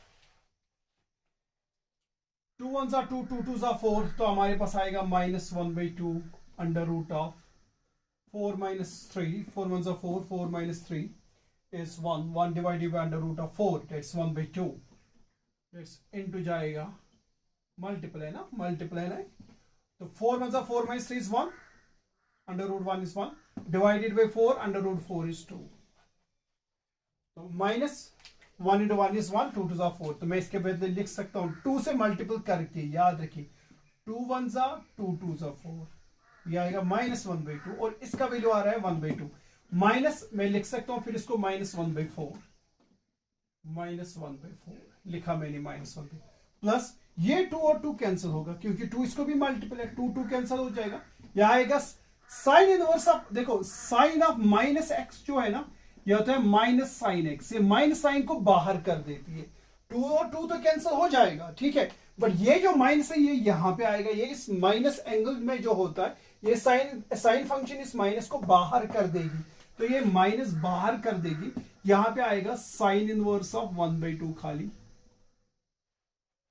2 1 2, 2 2 4, तो हमारे पास आएगा -1/2 under root of 4 minus 3, 4 1 4, 4 minus 3 is 1, 1 divided by under root of 4, that's 1/2, that's into जाएगा multiply ना, multiply ना, तो 4 1 4 minus 3 is 1, under root 1 is 1, divided by 4, under root 4 is 2, तो minus 1 into 1 is 1, 2 2 4, तो मैं इसके बदले लिख सकता हूँ 2 से मल्टीपल करके, याद रखिए 2 1 2 2 4, ये आएगा -1/2 और इसका वैल्यू आ रहा है 1/2, माइनस मैं लिख सकता हूं फिर इसको -1/4, -1/4 लिखा मैंने -1/4, प्लस ये 2 और 2 कैंसिल होगा क्योंकि 2 इसको भी मल्टीपल है, 2 2 कैंसिल हो जाएगा। यह आएगा साइन इनवर्स ऑफ, देखो साइन ऑफ -x जो है ना, यह होता है माइनस साइन x, ये माइनस साइन को बाहर कर देती है। 2 और 2 तो कैंसिल हो जाएगा, ठीक है, बट ये जो माइनस है ये यहां पे आएगा, ये इस माइनस एंगल में जो होता है ये साइन फंक्शन इस माइनस को बाहर कर देगी, तो ये माइनस बाहर कर देगी, यहां पे आएगा साइन इनवर्स ऑफ 1/2 खाली।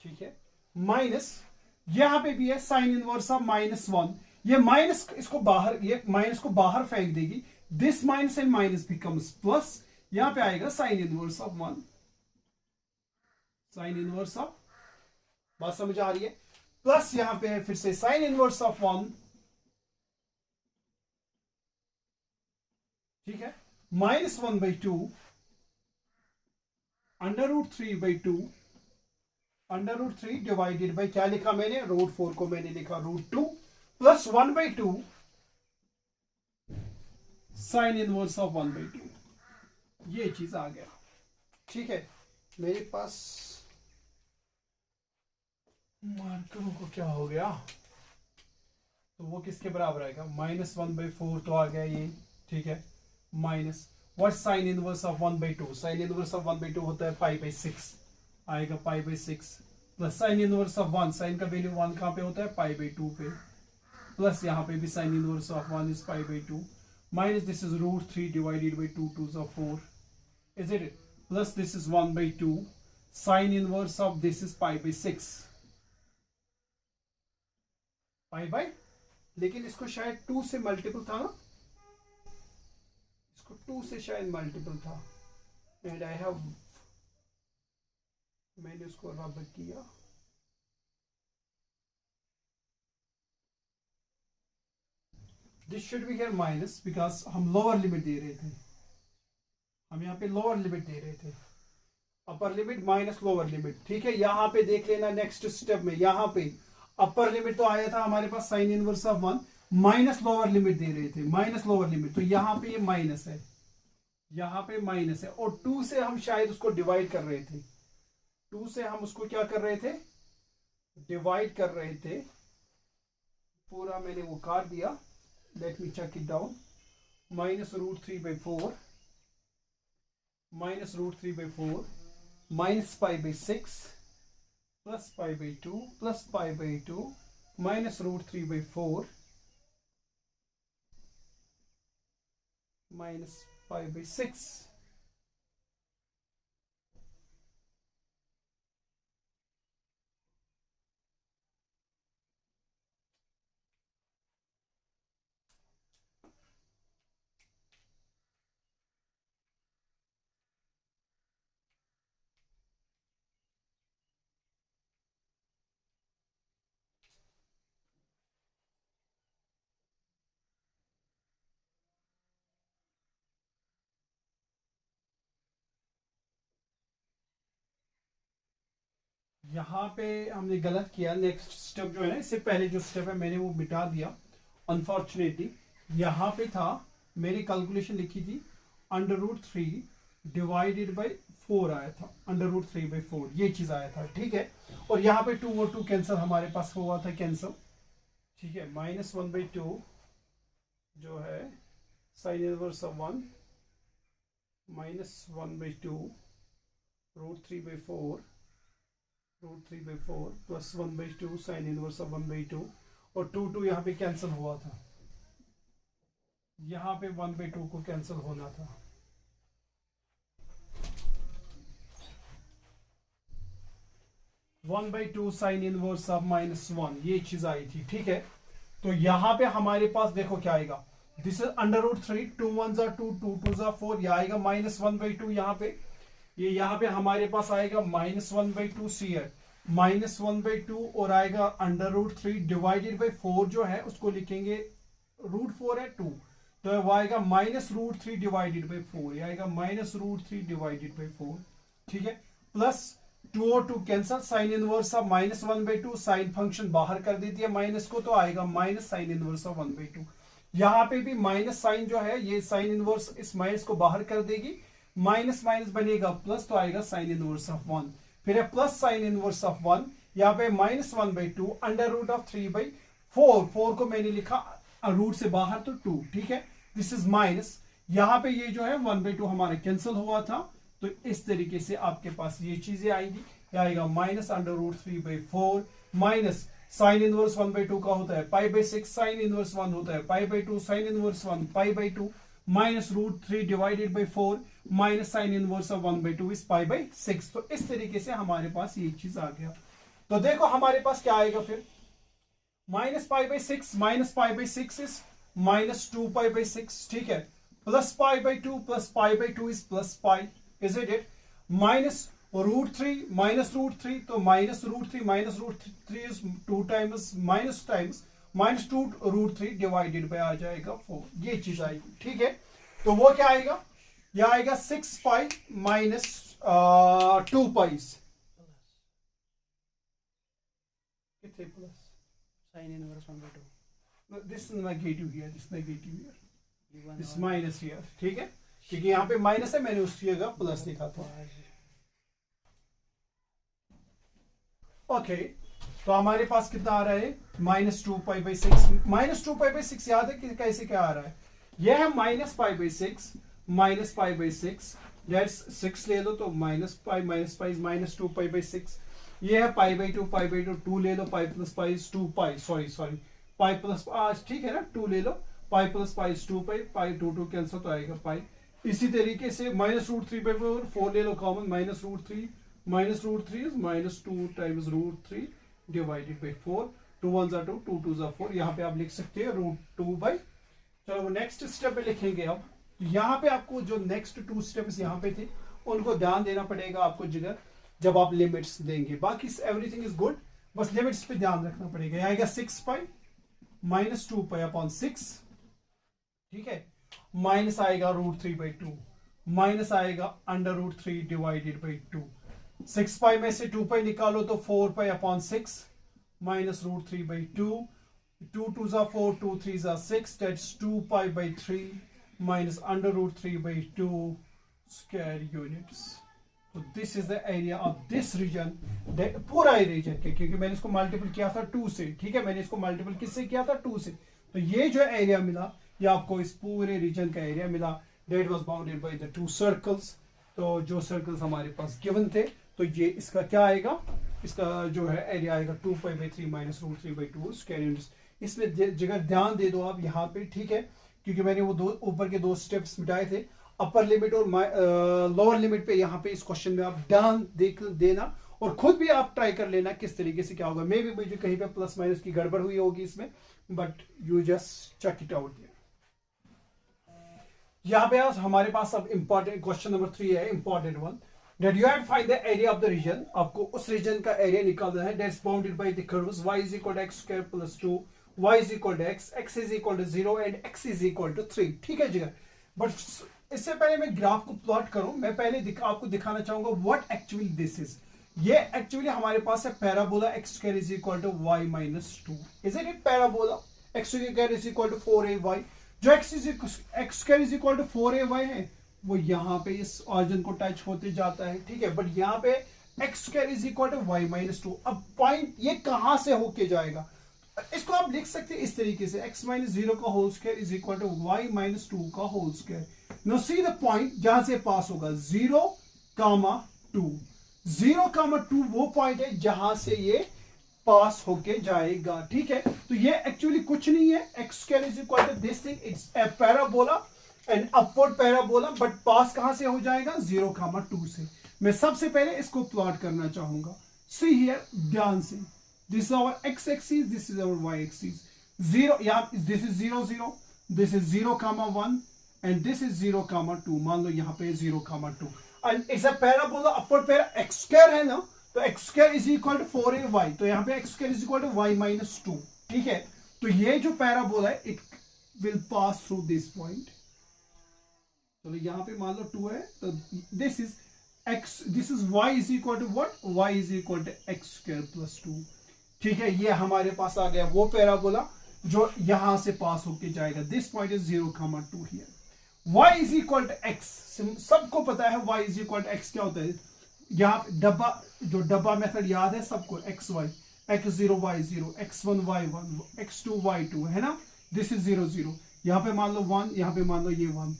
ठीक है, माइनस यहां पे भी है साइन इनवर्स ऑफ -1, ये माइनस इसको बाहर, ये माइनस को बाहर फेंक देगी, this minus and minus becomes plus, यहां पे आएगा sign inverse of 1, sign inverse of, बात समझ आ रही है, प्लस यहां पे है फिर से साइन इनवर्स ऑफ 1, ठीक है, -1/2 under root 3/2, under root 3 divided by, क्या लिखा मैंने, रूट 4 को मैंने लिखा √2, प्लस 1/2 साइन इनवर्स ऑफ 1/2, ये चीज आ गया। ठीक है, मेरे पास मार्करों को क्या हो गया, तो वो किसके बराबर आएगा, -1/4 तो आ गया ये, ठीक है, minus what sine inverse of 1/2, sine inverse of 1/2 होता है π/6, आएगा π/6, plus sine inverse of 1, sine का वैल्यू 1 कहां पे होता है, π/2 पे, प्लस यहां पे भी sine inverse of 1 is π/2, minus this is √3 divided by 2 2 4, is it, plus this is 1/2, sine inverse of this is π/6, π/, लेकिन इसको शायद 2 से मल्टीपल था ना, 2 से शायद मल्टीपल था, एंड आई हैव, मैंने उसको रद्द किया, this should be here minus, because हम लोअर लिमिट दे रहे थे, हम यहाँ पे लोअर लिमिट दे रहे थे, अपर लिमिट माइनस लोअर लिमिट, ठीक है। यहाँ पे देख लेना नेक्स्ट स्टेप में, यहाँ पे अपर लिमिट तो आया था हमारे पास sine inverse of 1, minus lower limit दे रहे थे, माइनस लोअर लिमिट, तो यहाँ पे ये माइनस है, यहाँ पे माइनस है, और 2 से हम शायद उसको डिवाइड कर रहे थे, 2 से हम उसको क्या कर रहे थे, डिवाइड कर रहे थे, पूरा मैंने वो काट दिया, let me check it down, -√3/4 -√3/4 minus pi by 6 plus pi by 2 plus pi by 2 minus √3/4 minus pi by 6. यहाँ पे हमने गलत किया, नेक्स्ट स्टेप जो है ना, इससे पहले जो स्टेप है मैंने वो मिटा दिया अनफॉर्चुनेटली। यहाँ पे था, मेरी कैलकुलेशन लिखी थी √3 डिवाइडेड बाई 4 आया था, √3/4 ये चीज आया था, ठीक है। और यहाँ पे 2 और 2 कैंसिल हमारे पास हुआ था, कैंसिल, ठीक है। -1/2 जो है sine inverse of 1 -1/2 √3/4 plus 1/2 sine inverse of 1/2, और 2 यहाँ पे कैंसिल हुआ था, यहाँ पे 1/2 को कैंसिल होना था, (1/2 साइन इनवर्स ऑफ -1) ये चीज आई थी, ठीक है। तो यहाँ पे हमारे पास देखो क्या आएगा, this is √3, 2 1s are 2, 2 2s are 4, ये आएगा -1/2, यहाँ पे ये यहाँ पे हमारे पास आएगा -1/2 सीयर -1/2, और आएगा √3 डिवाइडेड बाई 4 जो है उसको लिखेंगे, √4 है 2, तो वो आएगा -√3 डिवाइडेड बाई 4, ये आएगा -√3 डिवाइडेड बाई 4, ठीक है। प्लस 2 और 2 cancel, sign inverse of -1/2, sine function बाहर कर देती है माइनस को, तो आएगा माइनस साइन इनवर्स ऑफ 1/2। यहाँ पे भी माइनस साइन जो है, ये साइन इनवर्स इस माइनस को बाहर कर देगी, माइनस माइनस बनेगा प्लस, तो आएगा साइन इनवर्स ऑफ 1, फिर है प्लस साइन इनवर्स ऑफ 1, यहाँ पे -1/2 √3/4, 4 को मैंने लिखा रूट से बाहर तो 2, ठीक है। दिस इज माइनस, यहाँ पे ये जो है 1/2 हमारा कैंसिल हुआ था, तो इस तरीके से आपके पास ये चीजें आएगी, क्या आएगा -√3/4 माइनस साइन इनवर्स 1/2 का होता है π/6, साइन इनवर्स 1 होता है π/2, sine inverse 1 π/2 minus √3 divided by 4 minus sine inverse of 1/2 is π/6। तो इस तरीके से हमारे पास ये चीज आ गया। तो देखो हमारे पास क्या आएगा फिर, -π/6 माइनस π/6 इज -2π/6, ठीक है, plus π/2 plus π/2 is plus π, is it minus √3 minus √3, तो -√3 इज 2 टाइम्स -2 √3 डिवाइडेड बाय आ जाएगा 4, ये चीज आएगी, ठीक है। तो वो क्या आएगा, यह आएगा 6π माइनस 2π, कितने plus sine inverse 1/2, this negative here, this negative here, this minus here, ठीक है, क्योंकि यहाँ पे माइनस है, मैंने उसकी जगह प्लस लिखा था। ओके, तो हमारे पास कितना आ रहा है, -2π/6, -2π/6 याद है कि कैसे क्या आ रहा है, यह है -π/6 -π/6, दैट्स 6 ले लो तो -π इज -2π/6, ये है π/2 2 ले लो, π प्लस π इज 2π, सॉरी π प्लस, ठीक है ना, 2 ले लो, π प्लस π इज 2π, π 2 कैंसिल तो आएगा π। इसी तरीके से -√3/4 4 ले लो common, -√3 is -2 times √3 divided by 4, 2 1s are 2, 2 2s are 4, यहाँ पे आप लिख सकते हैं √2/, चलो नेक्स्ट स्टेप पे लिखेंगे। अब यहाँ पे आपको जो नेक्स्ट 2 स्टेप्स यहाँ पे थे उनको ध्यान देना पड़ेगा आपको जब आप लिमिट्स देंगे, बाकी एवरीथिंग इज गुड, बस लिमिट्स पे ध्यान रखना पड़ेगा। यहाँ आएगा 6π -2π/6, ठीक है, माइनस आएगा √3/2, माइनस आएगा √3 डिवाइडेड बाई 2। 6 पाई में से 2 पाई निकालो तो 4 पाई अपॉन 6 माइनस √3 बाई 2। 2 2 जा 4, 2 3 जा 6, that's 2 pi by 3 minus √3 by 2 square units. तो this is the area of this region, पूरा रीजन के, क्योंकि मैंने इसको मल्टीपल किया था 2 से, ठीक है, मैंने इसको मल्टीपल किससे किया था 2 से, तो ये जो एरिया मिला ये आपको इस पूरे रीजन का एरिया मिला। That was bounded by the 2 circles. तो जो सर्कल्स हमारे पास गिवन थे, तो ये इसका क्या आएगा, इसका जो है एरिया आएगा 2 pi by 3 minus √3 by 2 square units. इसमें जगह ध्यान दे दो आप यहाँ पे, ठीक है, क्योंकि मैंने वो दो ऊपर के 2 स्टेप्स मिटाए थे, अपर लिमिट और लोअर लिमिट पे। यहाँ पे इस क्वेश्चन में आप ध्यान देना और खुद भी आप ट्राई कर लेना किस तरीके से क्या होगा। मे भी मुझे कहीं पे प्लस माइनस की गड़बड़ हुई होगी इसमें, but you just check it out. यहाँ पे हमारे पास अब इंपॉर्टेंट क्वेश्चन नंबर 3 है, important one. That you have to find the area of the region, आपको उस रीजन का एरिया निकालना है। That's bounded by the curves y is equal to x square plus 2, y is equal to x, x is equal to 0 and x is equal to 3। ठीक है जी। But इससे पहले मैं ग्राफ को प्लॉट करूं, मैं पहले आपको दिखाना चाहूंगा व्हाट एक्चुअली दिस इज। ये एक्चुअली हमारे पास है parabola x square is equal to y minus 2। Is it parabola x square is equal to 4ay। जो x square is equal to 4ay है वो यहाँ पे इस ऑरिजिन को टच होते जाता है, ठीक है, बट यहाँ पे x square is equal to y minus 2। अब पॉइंट ये कहां से होके जाएगा, इसको आप लिख सकते हैं इस तरीके से, x minus 0 का whole square is equal to y minus 2 का whole square. Now see the point जहां से पास होगा 0, 2। 0, 2 वो पॉइंट है जहां से ये पास होके जाएगा, ठीक है। तो ये एक्चुअली कुछ नहीं है, x square is equal to this thing, it's a parabola, an upward parabola, but पास कहां से हो जाएगा 0, 2 से। मैं सबसे पहले इसको प्लॉट करना चाहूंगा। सी हियर, ध्यान से, this is our x axis, this is our y axis. 0 यहाँ, this is 0 0, this is 0, 1 and this is 0, 2। मान लो यहाँ पे 0, 2 and it's a parabola, upward para, x square है ना, तो x square is equal to 4ay, तो यहाँ पे x square is equal to y minus 2, ठीक है। तो ये जो पैराबोला है it will pass through this point. तो यहाँ पे मान लो 2 है, तो this is x, this is y is equal to what, y is equal to x square plus 2, ठीक है। ये हमारे पास आ गया वो पैराबोला जो यहां से पास होके जाएगा। This point is 0, 2 here. y is equal to x, सबको पता है y is equal to x क्या होता है। यहाँ डब्बा, जो डब्बा मेथड याद है सबको, x y, x0 y0, x1 y1, x2 y2, है ना। दिस इज 0 0, यहाँ पे मान लो 1, यहाँ पे मान लो ये 1,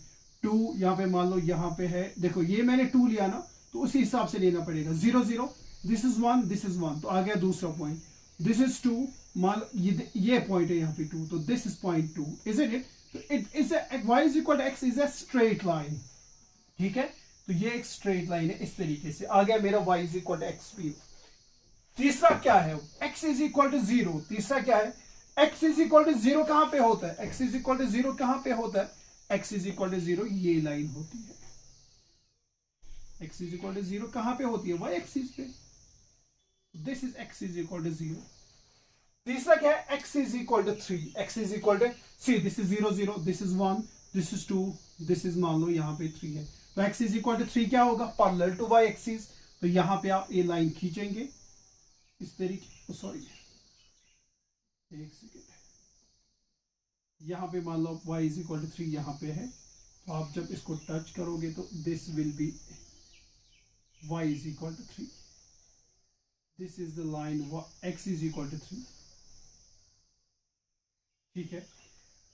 2, यहाँ पे मान लो यहाँ पे है, देखो ये मैंने 2 लिया ना, तो उसी हिसाब से लेना पड़ेगा। 0 0, दिस इज 1, दिस इज 1, तो आ गया दूसरा पॉइंट। दिस इज 2, मान लो ये पॉइंट है यहाँ पे 2, तो this is point 2, is it. तो it is y is equal to x is a straight line, ठीक है। तो ये एक स्ट्रेट लाइन है, इस तरीके से आ गया मेरा y is equal to x भी। तीसरा क्या है, x इज इक्वल टू 0। तीसरा क्या है, x इज इक्वल टू 0 कहां पे होता है, x इज इक्वल टू 0 कहां पे होता है, x इज इक्वल टू 0 ये लाइन होती है। x इज इक्वल टू 0 कहां पे होती है, y एक्सिस पे। This is x is equal to 0। तीसरा क्या है, x is equal to 3। x is equal to, see this is 0 0, this is 1, this is 2, this is मान लो यहाँ पे 3 है, तो x इज इक्वल टू 3 क्या होगा, पैरेलल टू y एक्सिस। तो यहाँ पे आप ये लाइन खींचेंगे इस तरीके, सॉरी एक सेकेंड, यहाँ पे मान लो y इज इक्वल टू 3 यहाँ पे है, तो आप जब इसको टच करोगे तो this will be y is equal to 3। This is the line x is equal to 3, ठीक है।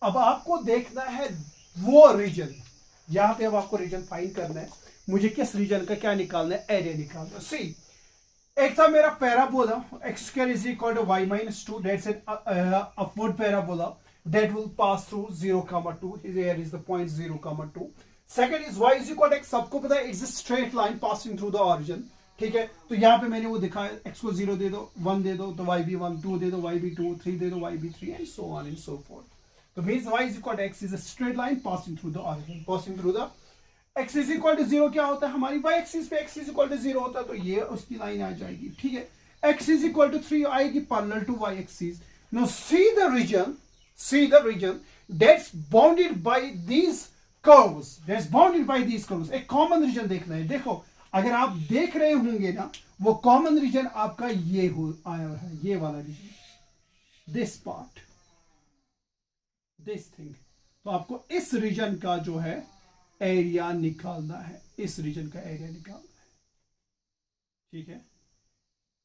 अब आपको देखना है वो रीजन, यहां पे अब आपको रीजन फाइंड करना है। मुझे किस रीजन का क्या निकालना है, एरिया निकालना है। सी, एक था मेरा parabola x square is equal to y minus 2, that's an upward parabola that will pass through 0, 2. Here is the point 0, 2. Second is y is equal to x, सबको पता है it's a straight line passing through the origin, ठीक है। तो यहाँ पे मैंने वो दिखाया, x को 0 दे दो, 1 दे दो तो y भी 1, 2 दे दो y भी 2, 3 दे दो y भी 3, and so on and so forth. So means y is equal to x is a straight line passing through the origin, passing through the x is equal to 0 क्या होता है, हमारी y axis पे x is equal to 0 होता है, तो ये उसकी लाइन आ जाएगी, ठीक है। x is equal to 3 आएगी parallel to y axis. Now see the region that's bounded by these curves that's bounded by these curves. एक कॉमन रीजन देखना है। देखो अगर आप देख रहे होंगे ना, वो कॉमन रीजन आपका ये हो आया है, ये वाला region, this part, this thing. तो आपको इस रीजन का जो है एरिया निकालना है, इस रीजन का एरिया निकालना है, ठीक है।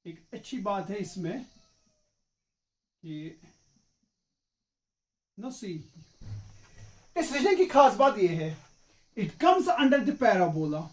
एक अच्छी बात है इसमें कि नो सी, इस रीजन की खास बात यह है, it comes under the parabola,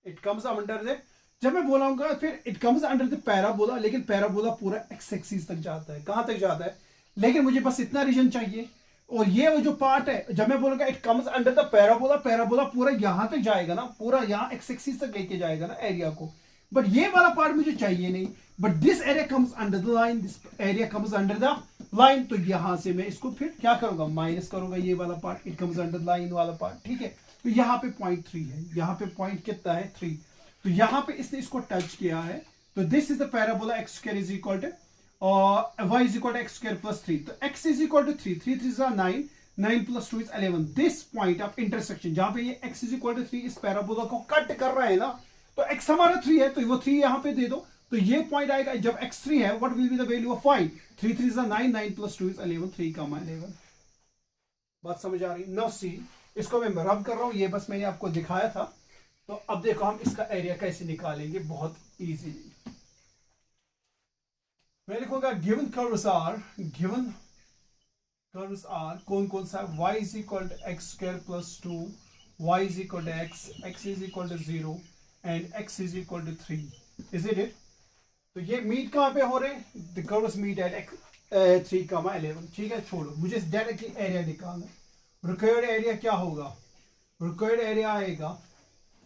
it comes under the, जब मैं बोलाऊंगा फिर it comes under the parabola, लेकिन पैराबोला पूरा एक्स एक्सिस तक जाता है। कहां तक जाता है? लेकिन मुझे बस इतना रीजन चाहिए। और ये वो जो पार्ट है, जब मैं बोलूंगा it comes under the parabola, parabola पूरा यहां तक जाएगा ना, पूरा यहां एक्स एक्सिस तक लेके जाएगा ना एरिया को, बट ये वाला पार्ट मुझे चाहिए नहीं। But this area comes under the line, this area comes under the line. तो यहां से मैं इसको फिर क्या करूंगा, माइनस करूंगा ये वाला part, it comes under the line वाला पार्ट, ठीक है। तो यहाँ पे पॉइंट 3 है, यहाँ पे पॉइंट कितना है 3। तो यहाँ पे इसने इसको टच किया है। तो this is the parabola x square is equal to y is equal to x square plus 3। तो x is equal to 3, 3 3 9, 9 plus 2 is 11। This point of intersection, जहां पे ये x इज इक्वल टू 3 इस parabola को cut कर रहा है ना, तो x हमारा 3 है, तो वो 3 यहां पे दे दो। तो ये पॉइंट आएगा जब x 3 है, what will be the value of y? 3 3 9, 9 plus 2 is 11, 3 का 11। बात समझ आ रही? नो सी, इसको मैं रब कर रहा हूं, ये बस मैंने आपको दिखाया था। तो अब देखो हम इसका एरिया कैसे निकालेंगे, बहुत इजीली। मैं लिखूंगा given curves are, given curves are कौन कौन सा, y is equal to x square plus 2, y is equal to x, x is equal to 0 and x is equal to 3, is it? तो ये मीट कहां पे हो रहे हैं? द कर्व्स मीट एट 3, 11, ठीक है। छोड़ो, मुझे डायरेक्टली एरिया निकालना है। रिक्वायर्ड एरिया क्या होगा? रिक्वायर्ड एरिया आएगा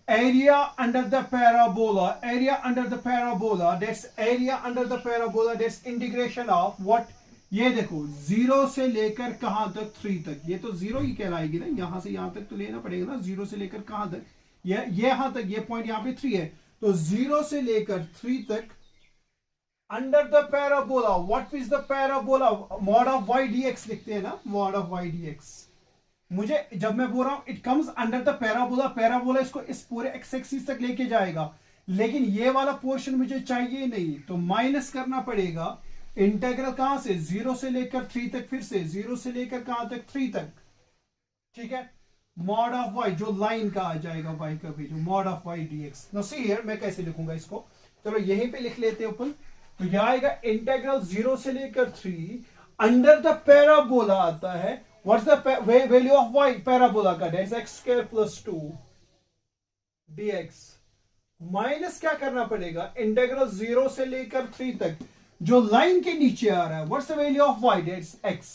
area under the parabola, area under the parabola, that's area under the parabola, that's integration of what? ये देखो 0 से लेकर कहां तक? 3 तक। ये तो 0 ही कहलाएगी ना, यहां से यहां तक तो लेना पड़ेगा ना। 0 से लेकर कहां तक? ये यहां तक, ये पॉइंट यहां पे 3 है, तो 0 से लेकर 3 तक under the parabola. What is the parabola? Mod of y dx लिखते हैं ना, मॉड ऑफ y dx। मुझे जब मैं बोल रहा हूं it comes under the parabola, parabola इसको इस पूरे एक्स एक्सिस तक लेके जाएगा, लेकिन ये वाला पोर्शन मुझे चाहिए नहीं, तो माइनस करना पड़ेगा। इंटीग्रल कहां से? 0 से लेकर 3 तक, फिर से 0 से लेकर कहां तक? 3 तक, ठीक है। मॉड ऑफ y, जो लाइन का आ जाएगा y का भी, जो mod of y dx। No see here, मैं कैसे लिखूंगा इसको, चलो यहीं पे लिख लेते हैं अपन। तो यह आएगा इंटीग्रल 0 से लेकर 3 अंडर द पैराबोला आता है। What's the value of y parabola का? That's x square plus 2 dx। Minus क्या करना पड़ेगा? इंटीग्रल 0 से लेकर 3 तक जो लाइन के नीचे आ रहा है, what's the value of y? That's x।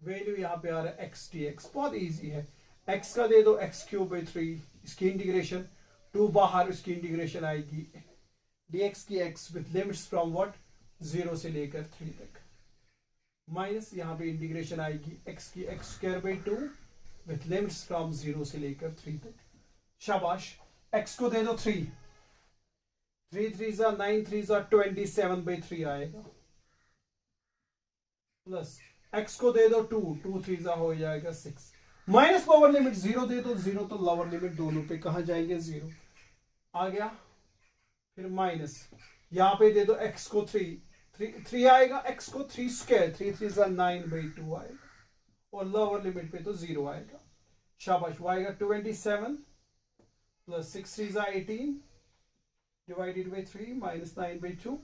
Value यहां पे आ रहा है x dx। बहुत इजी है, x का दे दो x क्यूब बाई 3, इसकी इंटीग्रेशन 2 बाहर, इसकी इंटीग्रेशन आएगी dx की x with limits from what? 0 से लेकर 3 तक, माइनस यहां पे इंटीग्रेशन आएगी x की x square by 2 with limits from 0 से लेकर 3 तक। शाबाश, x को दे दो 3, 3 3 9, 3 27 बाई 3 आएगा, प्लस x को दे दो 2, 2 3 हो जाएगा 6, माइनस लोअर लिमिट 0 दे दो, 0 तो लोअर लिमिट दोनों पे कहां जाएंगे? 0 आ गया। फिर माइनस यहां पे दे दो x को 3 आएगा, x को 3 स्क्वायर, 3 3 9 बाई 2 आएगा, और लोअर लिमिट पे तो 0 आएगा। शाबाश, वो आएगा 27 plus 6 3 18 divided by 3 minus 9 by 2,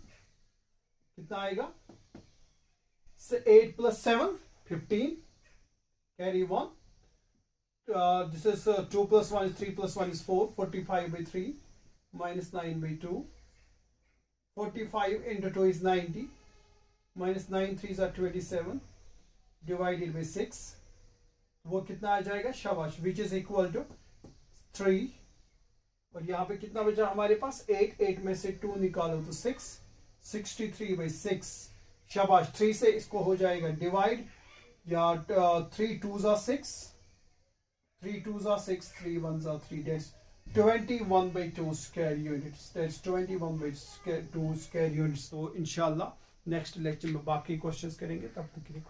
कितना आएगा? 8 plus 7 15, carry 1, this is 2 plus 1 is 3 plus 1 is 4, 45 by 3 minus 9 by 2, 45 into 2 is 90, minus 9 3s are 27 divided by 6, वो कितना आ जाएगा? शाबाश, which is equal to 3। और यहाँ पे कितना बचा हमारे पास? 8, 8 में से 2 निकालो तो 6, 63 by 6। शाबाश, 3 से इसको हो जाएगा डिवाइड, या 3 2s are 6, 3 2s are 6, 3 1s are 3, that's 21 by 2 square units, that's 21 by 2 square units। तो इंशाल्लाह नेक्स्ट लेक्चर में बाकी क्वेश्चंस करेंगे, तब तक के लिए।